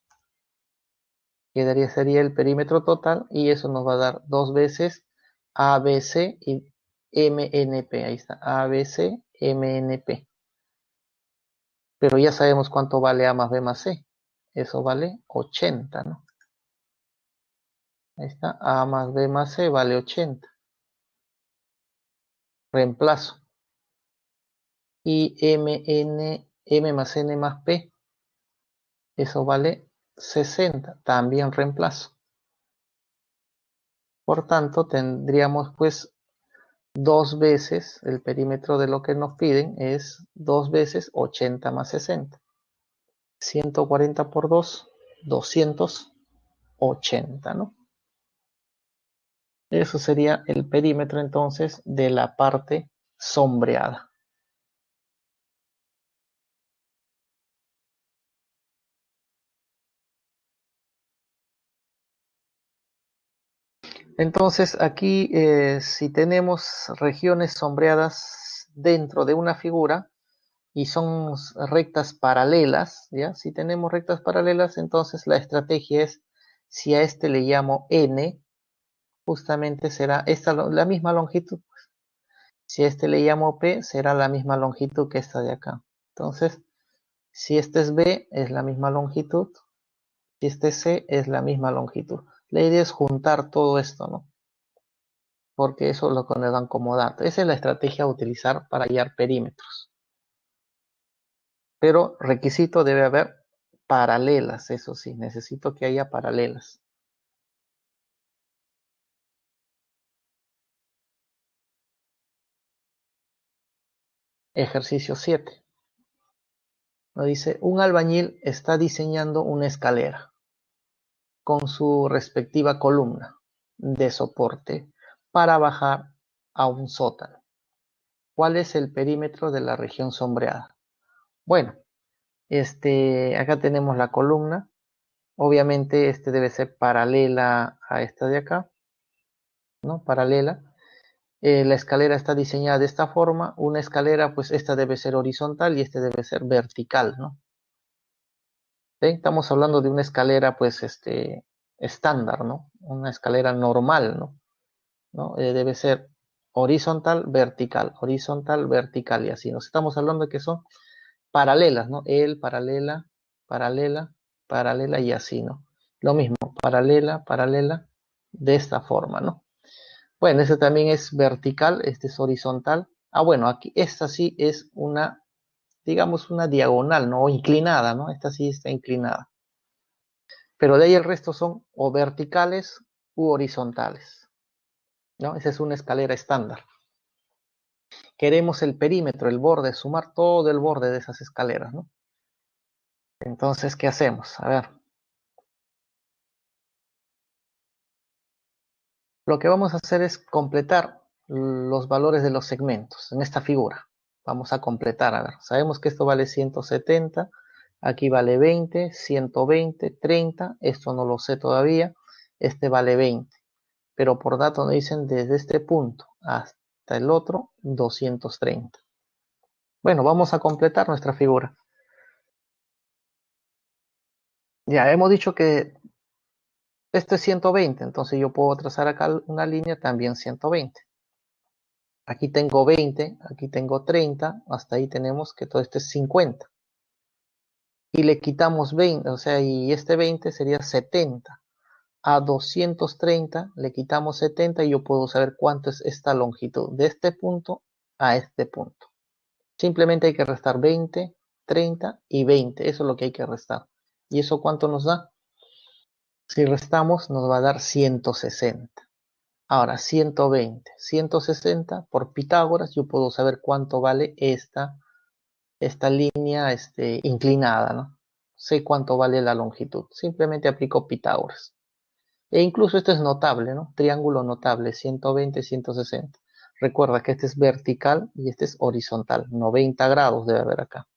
Sería el perímetro total y eso nos va a dar 2 veces ABC y MNP. Ahí está, ABC, MNP. Pero ya sabemos cuánto vale A más B más C. Eso vale 80, ¿no? Ahí está, A más B más C vale 80. Reemplazo. Y M más N más P, eso vale 60. También reemplazo. Por tanto, tendríamos pues 2 veces, el perímetro de lo que nos piden es 2 veces 80 más 60. 140 por 2, 280, ¿no? Eso sería el perímetro entonces de la parte sombreada. Entonces aquí si tenemos regiones sombreadas dentro de una figura y son rectas paralelas, ¿ya? Si tenemos rectas paralelas, entonces la estrategia es, si a este le llamo N, justamente será esta la misma longitud. Si a este le llamo P, será la misma longitud que esta de acá. Entonces, si este es B, es la misma longitud. Si este es C, es la misma longitud. La idea es juntar todo esto, ¿no? Porque eso es lo que nos dan como dato. Esa es la estrategia a utilizar para hallar perímetros. Pero requisito debe haber paralelas, eso sí, necesito que haya paralelas. Ejercicio 7. Nos dice, un albañil está diseñando una escalera con su respectiva columna de soporte para bajar a un sótano. ¿Cuál es el perímetro de la región sombreada? Bueno, acá tenemos la columna. Obviamente debe ser paralela a esta de acá, ¿no? Paralela. La escalera está diseñada de esta forma. Una escalera, pues esta debe ser horizontal y debe ser vertical, ¿no? ¿Sí? Estamos hablando de una escalera, pues, estándar, ¿no? Una escalera normal, ¿no? ¿No? Debe ser horizontal, vertical y así. Nos estamos hablando de que son paralelas, ¿no? Paralela, paralela, paralela y así, ¿no? Lo mismo, paralela, paralela, de esta forma, ¿no? Bueno, este también es vertical, este es horizontal. Ah, bueno, aquí esta sí es una, digamos, una diagonal, ¿no? O inclinada, ¿no? Esta sí está inclinada. Pero de ahí el resto son o verticales u horizontales, ¿no? Esa es una escalera estándar. Queremos el perímetro, el borde, sumar todo el borde de esas escaleras, ¿no? Entonces, ¿qué hacemos? A ver, lo que vamos a hacer es completar los valores de los segmentos en esta figura. Vamos a completar, a ver, sabemos que esto vale 170, aquí vale 20, 120, 30, esto no lo sé todavía, este vale 20, pero por dato nos dicen desde este punto hasta el otro 230. Bueno, vamos a completar nuestra figura. Ya hemos dicho que esto es 120, entonces yo puedo trazar acá una línea también 120. Aquí tengo 20, aquí tengo 30, hasta ahí tenemos que todo esto es 50. Y le quitamos 20, o sea, y este 20 sería 70. A 230 le quitamos 70 y yo puedo saber cuánto es esta longitud, de este punto a este punto. Simplemente hay que restar 20, 30 y 20, eso es lo que hay que restar. ¿Y eso cuánto nos da? Si restamos nos va a dar 160. Ahora, 120, 160 por Pitágoras, yo puedo saber cuánto vale esta línea inclinada, ¿no? Sé cuánto vale la longitud. Simplemente aplico Pitágoras. E incluso esto es notable, ¿no? Triángulo notable, 120, 160. Recuerda que este es vertical y este es horizontal. 90 grados debe haber acá.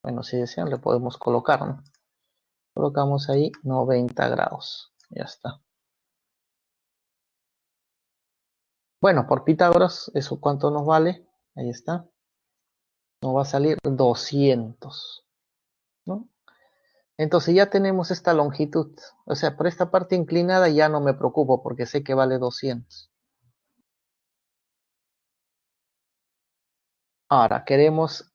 Bueno, si desean le podemos colocar, ¿no? Colocamos ahí 90 grados. Ya está. Bueno, por Pitágoras, ¿eso cuánto nos vale? Ahí está. Nos va a salir 200, ¿no? Entonces ya tenemos esta longitud. O sea, por esta parte inclinada ya no me preocupo porque sé que vale 200. Ahora, queremos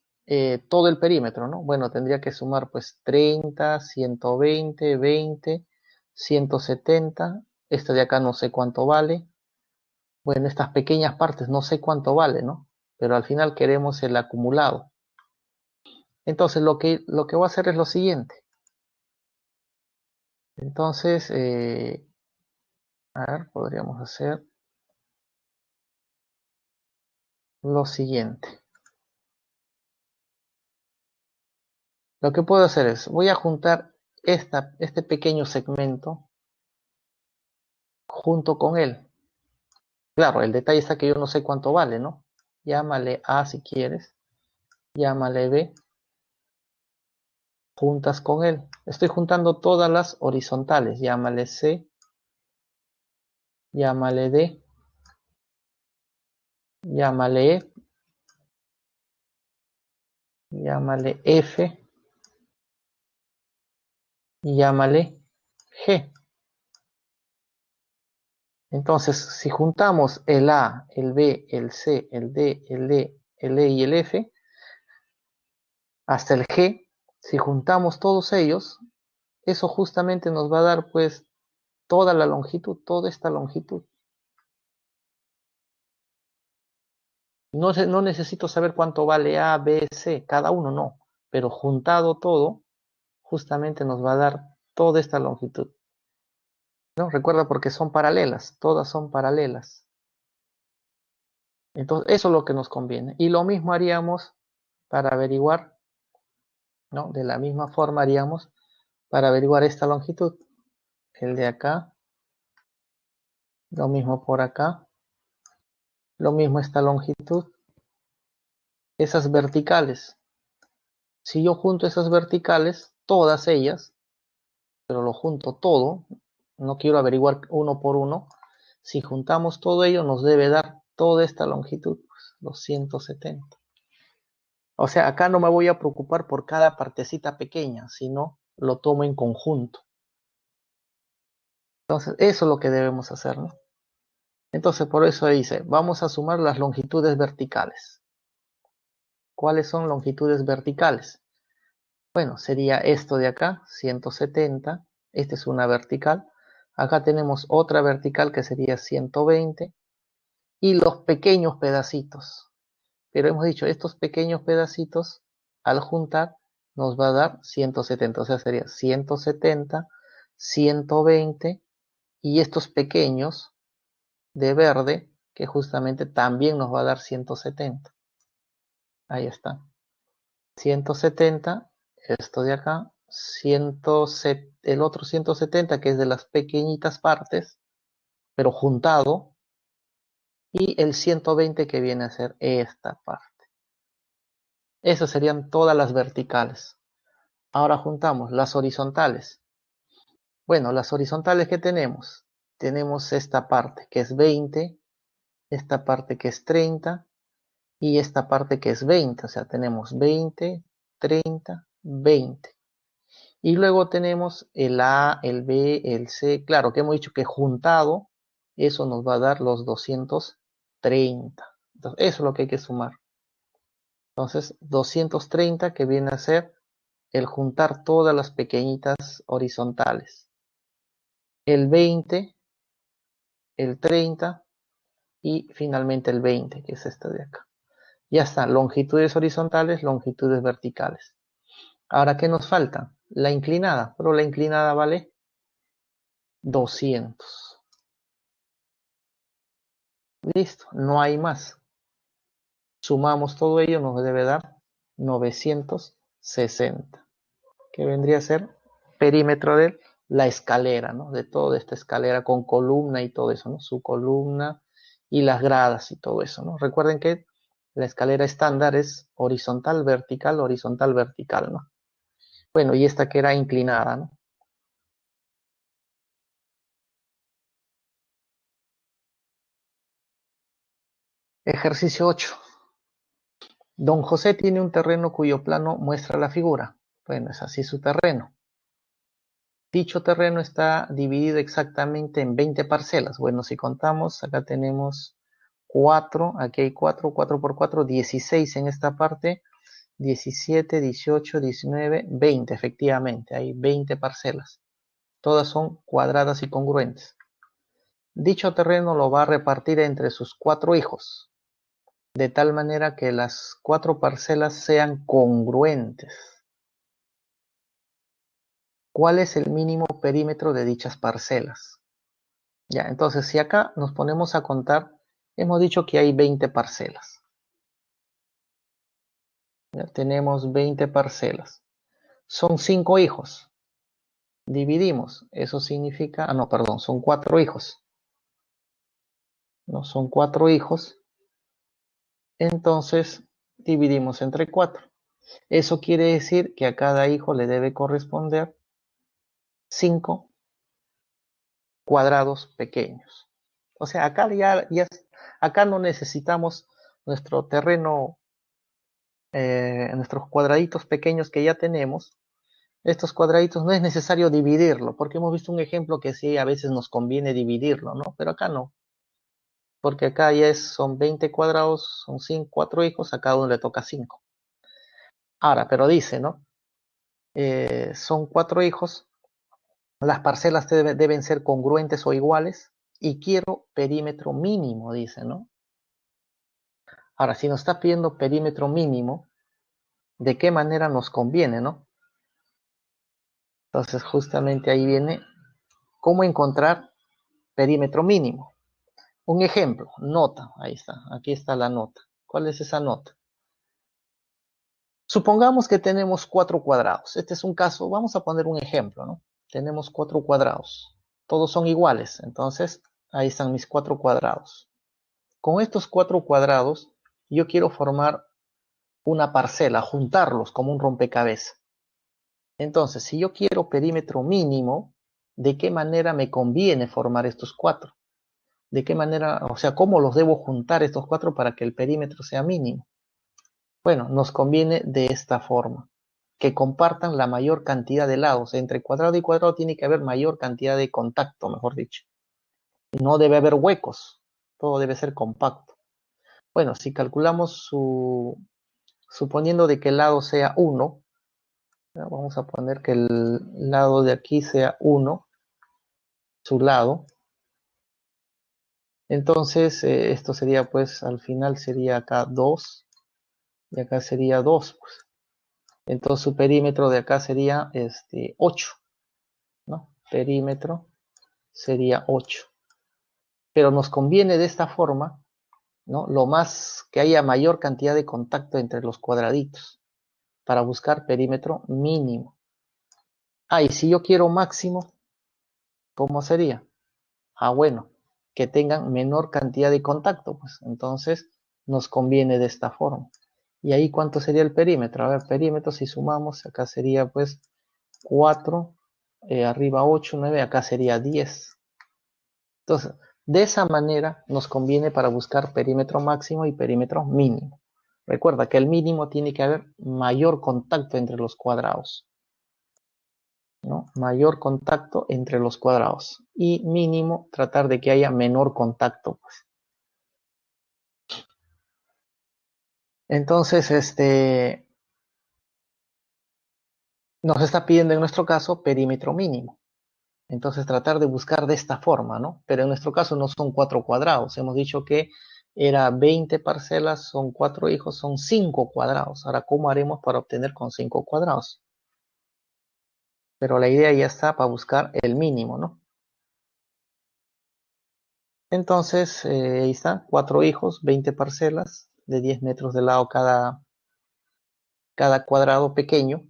todo el perímetro, ¿no? Bueno, tendría que sumar pues 30, 120, 20, 170. Esta de acá no sé cuánto vale. Bueno, estas pequeñas partes no sé cuánto vale, ¿no? Pero al final queremos el acumulado. Entonces lo que voy a hacer es lo siguiente. Entonces, a ver, podríamos hacer lo siguiente. Lo que puedo hacer es, voy a juntar este pequeño segmento junto con él. Claro, el detalle está que yo no sé cuánto vale, ¿no? Llámale A si quieres, llámale B, juntas con él. Estoy juntando todas las horizontales, llámale C, llámale D, llámale E, llámale F y llámale G. Entonces, si juntamos el A, el B, el C, el D, el E, el E y el F, hasta el G, si juntamos todos ellos, eso justamente nos va a dar pues toda la longitud, toda esta longitud. No necesito saber cuánto vale A, B, C, cada uno no, pero juntado todo, justamente nos va a dar toda esta longitud. ¿No? Recuerda porque son paralelas, todas son paralelas. Entonces, eso es lo que nos conviene. Y lo mismo haríamos para averiguar, ¿no? De la misma forma haríamos para averiguar esta longitud. El de acá, lo mismo por acá, lo mismo esta longitud. Esas verticales. Si yo junto esas verticales, todas ellas, pero lo junto todo, no quiero averiguar uno por uno, si juntamos todo ello nos debe dar toda esta longitud, pues, los 170. O sea, acá no me voy a preocupar por cada partecita pequeña, sino lo tomo en conjunto. Entonces, eso es lo que debemos hacer, ¿no? Entonces, por eso dice, vamos a sumar las longitudes verticales. ¿Cuáles son longitudes verticales? Bueno, sería esto de acá, 170. Esta es una vertical. Acá tenemos otra vertical que sería 120. Y los pequeños pedacitos. Pero hemos dicho, estos pequeños pedacitos, al juntar, nos va a dar 170. O sea, sería 170, 120. Y estos pequeños de verde, que justamente también nos va a dar 170. Ahí está. 170, esto de acá, el otro 170 que es de las pequeñitas partes, pero juntado, y el 120 que viene a ser esta parte. Esas serían todas las verticales. Ahora juntamos las horizontales. Bueno, las horizontales que tenemos, tenemos esta parte que es 20, esta parte que es 30 y esta parte que es 20, o sea, tenemos 20, 30, 20. Y luego tenemos el A, el B, el C. Claro que hemos dicho que juntado, eso nos va a dar los 230. Entonces, eso es lo que hay que sumar. Entonces, 230 que viene a ser el juntar todas las pequeñitas horizontales. El 20, el 30 y finalmente el 20, que es esta de acá. Ya está, longitudes horizontales, longitudes verticales. Ahora, ¿qué nos falta? La inclinada, pero la inclinada vale 200. Listo, no hay más. Sumamos todo ello, nos debe dar 960, que vendría a ser perímetro de la escalera, ¿no? De toda esta escalera con columna y todo eso, ¿no? Su columna y las gradas y todo eso, ¿no? Recuerden que la escalera estándar es horizontal, vertical, ¿no? Bueno, y esta que era inclinada, ¿no? Ejercicio 8. Don José tiene un terreno cuyo plano muestra la figura. Bueno, es así su terreno. Dicho terreno está dividido exactamente en 20 parcelas. Bueno, si contamos, acá tenemos 4, aquí hay 4, 4 por 4, 16 en esta parte, 17, 18, 19, 20, efectivamente, hay 20 parcelas. Todas son cuadradas y congruentes. Dicho terreno lo va a repartir entre sus 4 hijos, de tal manera que las 4 parcelas sean congruentes. ¿Cuál es el mínimo perímetro de dichas parcelas? Ya, entonces si acá nos ponemos a contar, hemos dicho que hay 20 parcelas. Ya tenemos 20 parcelas. Son 5 hijos. Dividimos. Eso significa, no, perdón, son 4 hijos. No, son 4 hijos. Entonces dividimos entre 4. Eso quiere decir que a cada hijo le debe corresponder 5 cuadrados pequeños. O sea, acá acá no necesitamos nuestro terreno, nuestros cuadraditos pequeños que ya tenemos. Estos cuadraditos no es necesario dividirlo, porque hemos visto un ejemplo que sí, a veces nos conviene dividirlo, ¿no? Pero acá no, porque acá ya son 20 cuadrados, son 5, 4 hijos, a cada uno le toca 5. Ahora, pero dice, ¿no? Son 4 hijos, las parcelas deben ser congruentes o iguales, y quiero perímetro mínimo, dice, ¿no? Ahora, si nos está pidiendo perímetro mínimo, ¿de qué manera nos conviene, no? Entonces, justamente ahí viene cómo encontrar perímetro mínimo. Un ejemplo, nota, ahí está, aquí está la nota. ¿Cuál es esa nota? Supongamos que tenemos 4 cuadrados. Este es un caso, vamos a poner un ejemplo, ¿no? Tenemos 4 cuadrados. Todos son iguales, entonces ahí están mis 4 cuadrados. Con estos 4 cuadrados, yo quiero formar una parcela, juntarlos como un rompecabezas. Entonces, si yo quiero perímetro mínimo, ¿de qué manera me conviene formar estos 4? ¿De qué manera, o sea, cómo los debo juntar estos 4 para que el perímetro sea mínimo? Bueno, nos conviene de esta forma, que compartan la mayor cantidad de lados. Entre cuadrado y cuadrado tiene que haber mayor cantidad de contacto, mejor dicho. No debe haber huecos, todo debe ser compacto. Bueno, si calculamos suponiendo de que el lado sea 1, vamos a poner que el lado de aquí sea 1, su lado. Entonces, esto sería pues, al final sería acá 2, y acá sería 2, pues. Entonces su perímetro de acá sería 8, ¿no? Perímetro sería 8. Pero nos conviene de esta forma, ¿no? Lo más que haya mayor cantidad de contacto entre los cuadraditos para buscar perímetro mínimo. Ah, y si yo quiero máximo, ¿cómo sería? Ah, bueno, que tengan menor cantidad de contacto, pues entonces nos conviene de esta forma. Y ahí, ¿cuánto sería el perímetro? A ver, perímetro, si sumamos, acá sería pues 4, arriba 8, 9, acá sería 10. Entonces, de esa manera nos conviene para buscar perímetro máximo y perímetro mínimo. Recuerda que el mínimo tiene que haber mayor contacto entre los cuadrados, ¿no? Mayor contacto entre los cuadrados. Y mínimo, tratar de que haya menor contacto, pues. Entonces, nos está pidiendo en nuestro caso perímetro mínimo. Entonces tratar de buscar de esta forma, ¿no? Pero en nuestro caso no son 4 cuadrados. Hemos dicho que era 20 parcelas, son 4 hijos, son 5 cuadrados. Ahora, ¿cómo haremos para obtener con 5 cuadrados? Pero la idea ya está para buscar el mínimo, ¿no? Entonces, ahí está, 4 hijos, 20 parcelas, de 10 metros de lado cada cuadrado pequeño.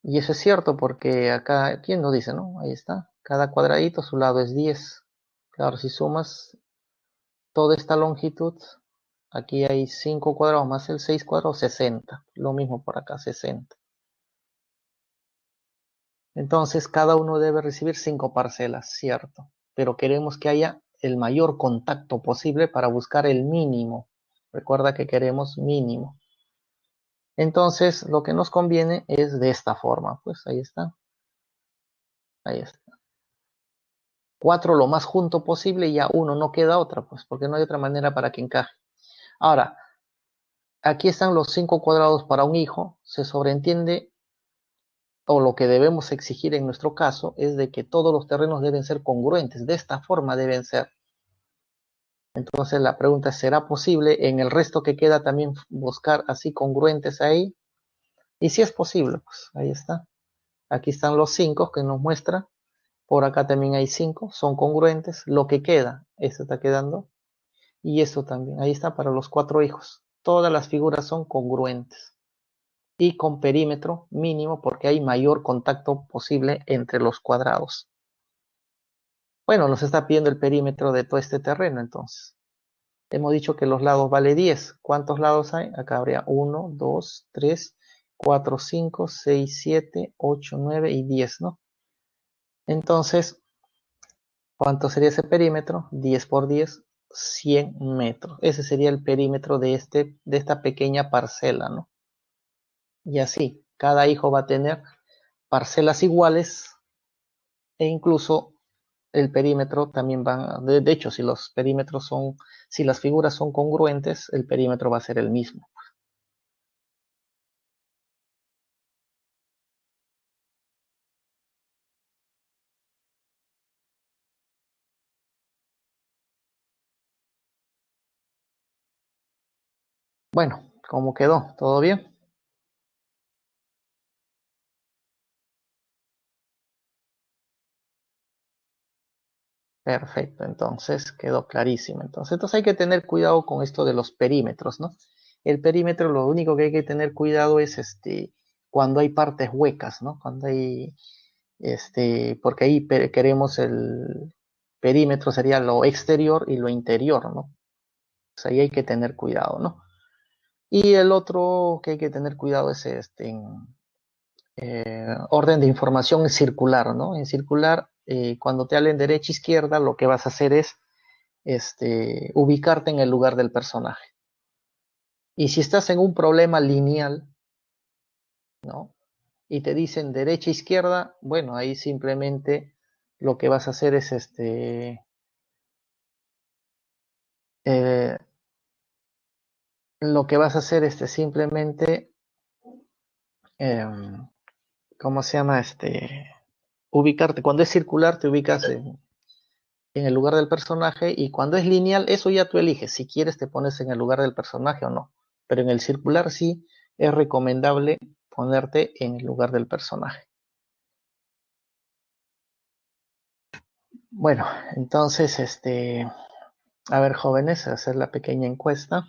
Y eso es cierto porque acá, ¿quién nos dice, no? Ahí está, cada cuadradito su lado es 10. Claro, si sumas toda esta longitud, aquí hay 5 cuadrados más el 6 cuadrados, 60. Lo mismo por acá, 60. Entonces, cada uno debe recibir 5 parcelas, cierto. Pero queremos que haya el mayor contacto posible para buscar el mínimo. Recuerda que queremos mínimo. Entonces, lo que nos conviene es de esta forma. Pues ahí está. Ahí está. 4 lo más junto posible y ya 1 no queda otra, pues porque no hay otra manera para que encaje. Ahora, aquí están los 5 cuadrados para un hijo. Se sobreentiende, o lo que debemos exigir en nuestro caso, es de que todos los terrenos deben ser congruentes. De esta forma deben ser. Entonces la pregunta es, ¿será posible en el resto que queda también buscar así congruentes ahí? Y si es posible, pues ahí está. Aquí están los 5 que nos muestra. Por acá también hay 5, son congruentes. Lo que queda, esto está quedando. Y esto también, ahí está para los 4 hijos. Todas las figuras son congruentes. Y con perímetro mínimo porque hay mayor contacto posible entre los cuadrados. Bueno, nos está pidiendo el perímetro de todo este terreno entonces. Hemos dicho que los lados vale 10. ¿Cuántos lados hay? Acá habría 1, 2, 3, 4, 5, 6, 7, 8, 9 y 10, ¿no? Entonces, ¿cuánto sería ese perímetro? 10 por 10, 100 metros. Ese sería el perímetro de esta pequeña parcela, ¿no? Y así, cada hijo va a tener parcelas iguales e incluso el perímetro también va, de hecho, si los perímetros son, si las figuras son congruentes, el perímetro va a ser el mismo. Bueno, ¿cómo quedó? ¿Todo bien? Perfecto, entonces quedó clarísimo. Entonces hay que tener cuidado con esto de los perímetros, ¿no? El perímetro, lo único que hay que tener cuidado es cuando hay partes huecas, ¿no? Cuando hay, porque ahí queremos el perímetro sería lo exterior y lo interior, ¿no? Pues ahí hay que tener cuidado, ¿no? Y el otro que hay que tener cuidado es orden de información circular, ¿no? En circular, cuando te hablen derecha e izquierda, lo que vas a hacer es ubicarte en el lugar del personaje. Y si estás en un problema lineal, ¿no? Y te dicen derecha e izquierda, bueno, ahí simplemente lo que vas a hacer es eh, lo que vas a hacer simplemente, eh, ¿cómo se llama? Ubicarte. Cuando es circular, te ubicas en el lugar del personaje y cuando es lineal, eso ya tú eliges. Si quieres, te pones en el lugar del personaje o no. Pero en el circular sí es recomendable ponerte en el lugar del personaje. Bueno, entonces, a ver, jóvenes, hacer la pequeña encuesta.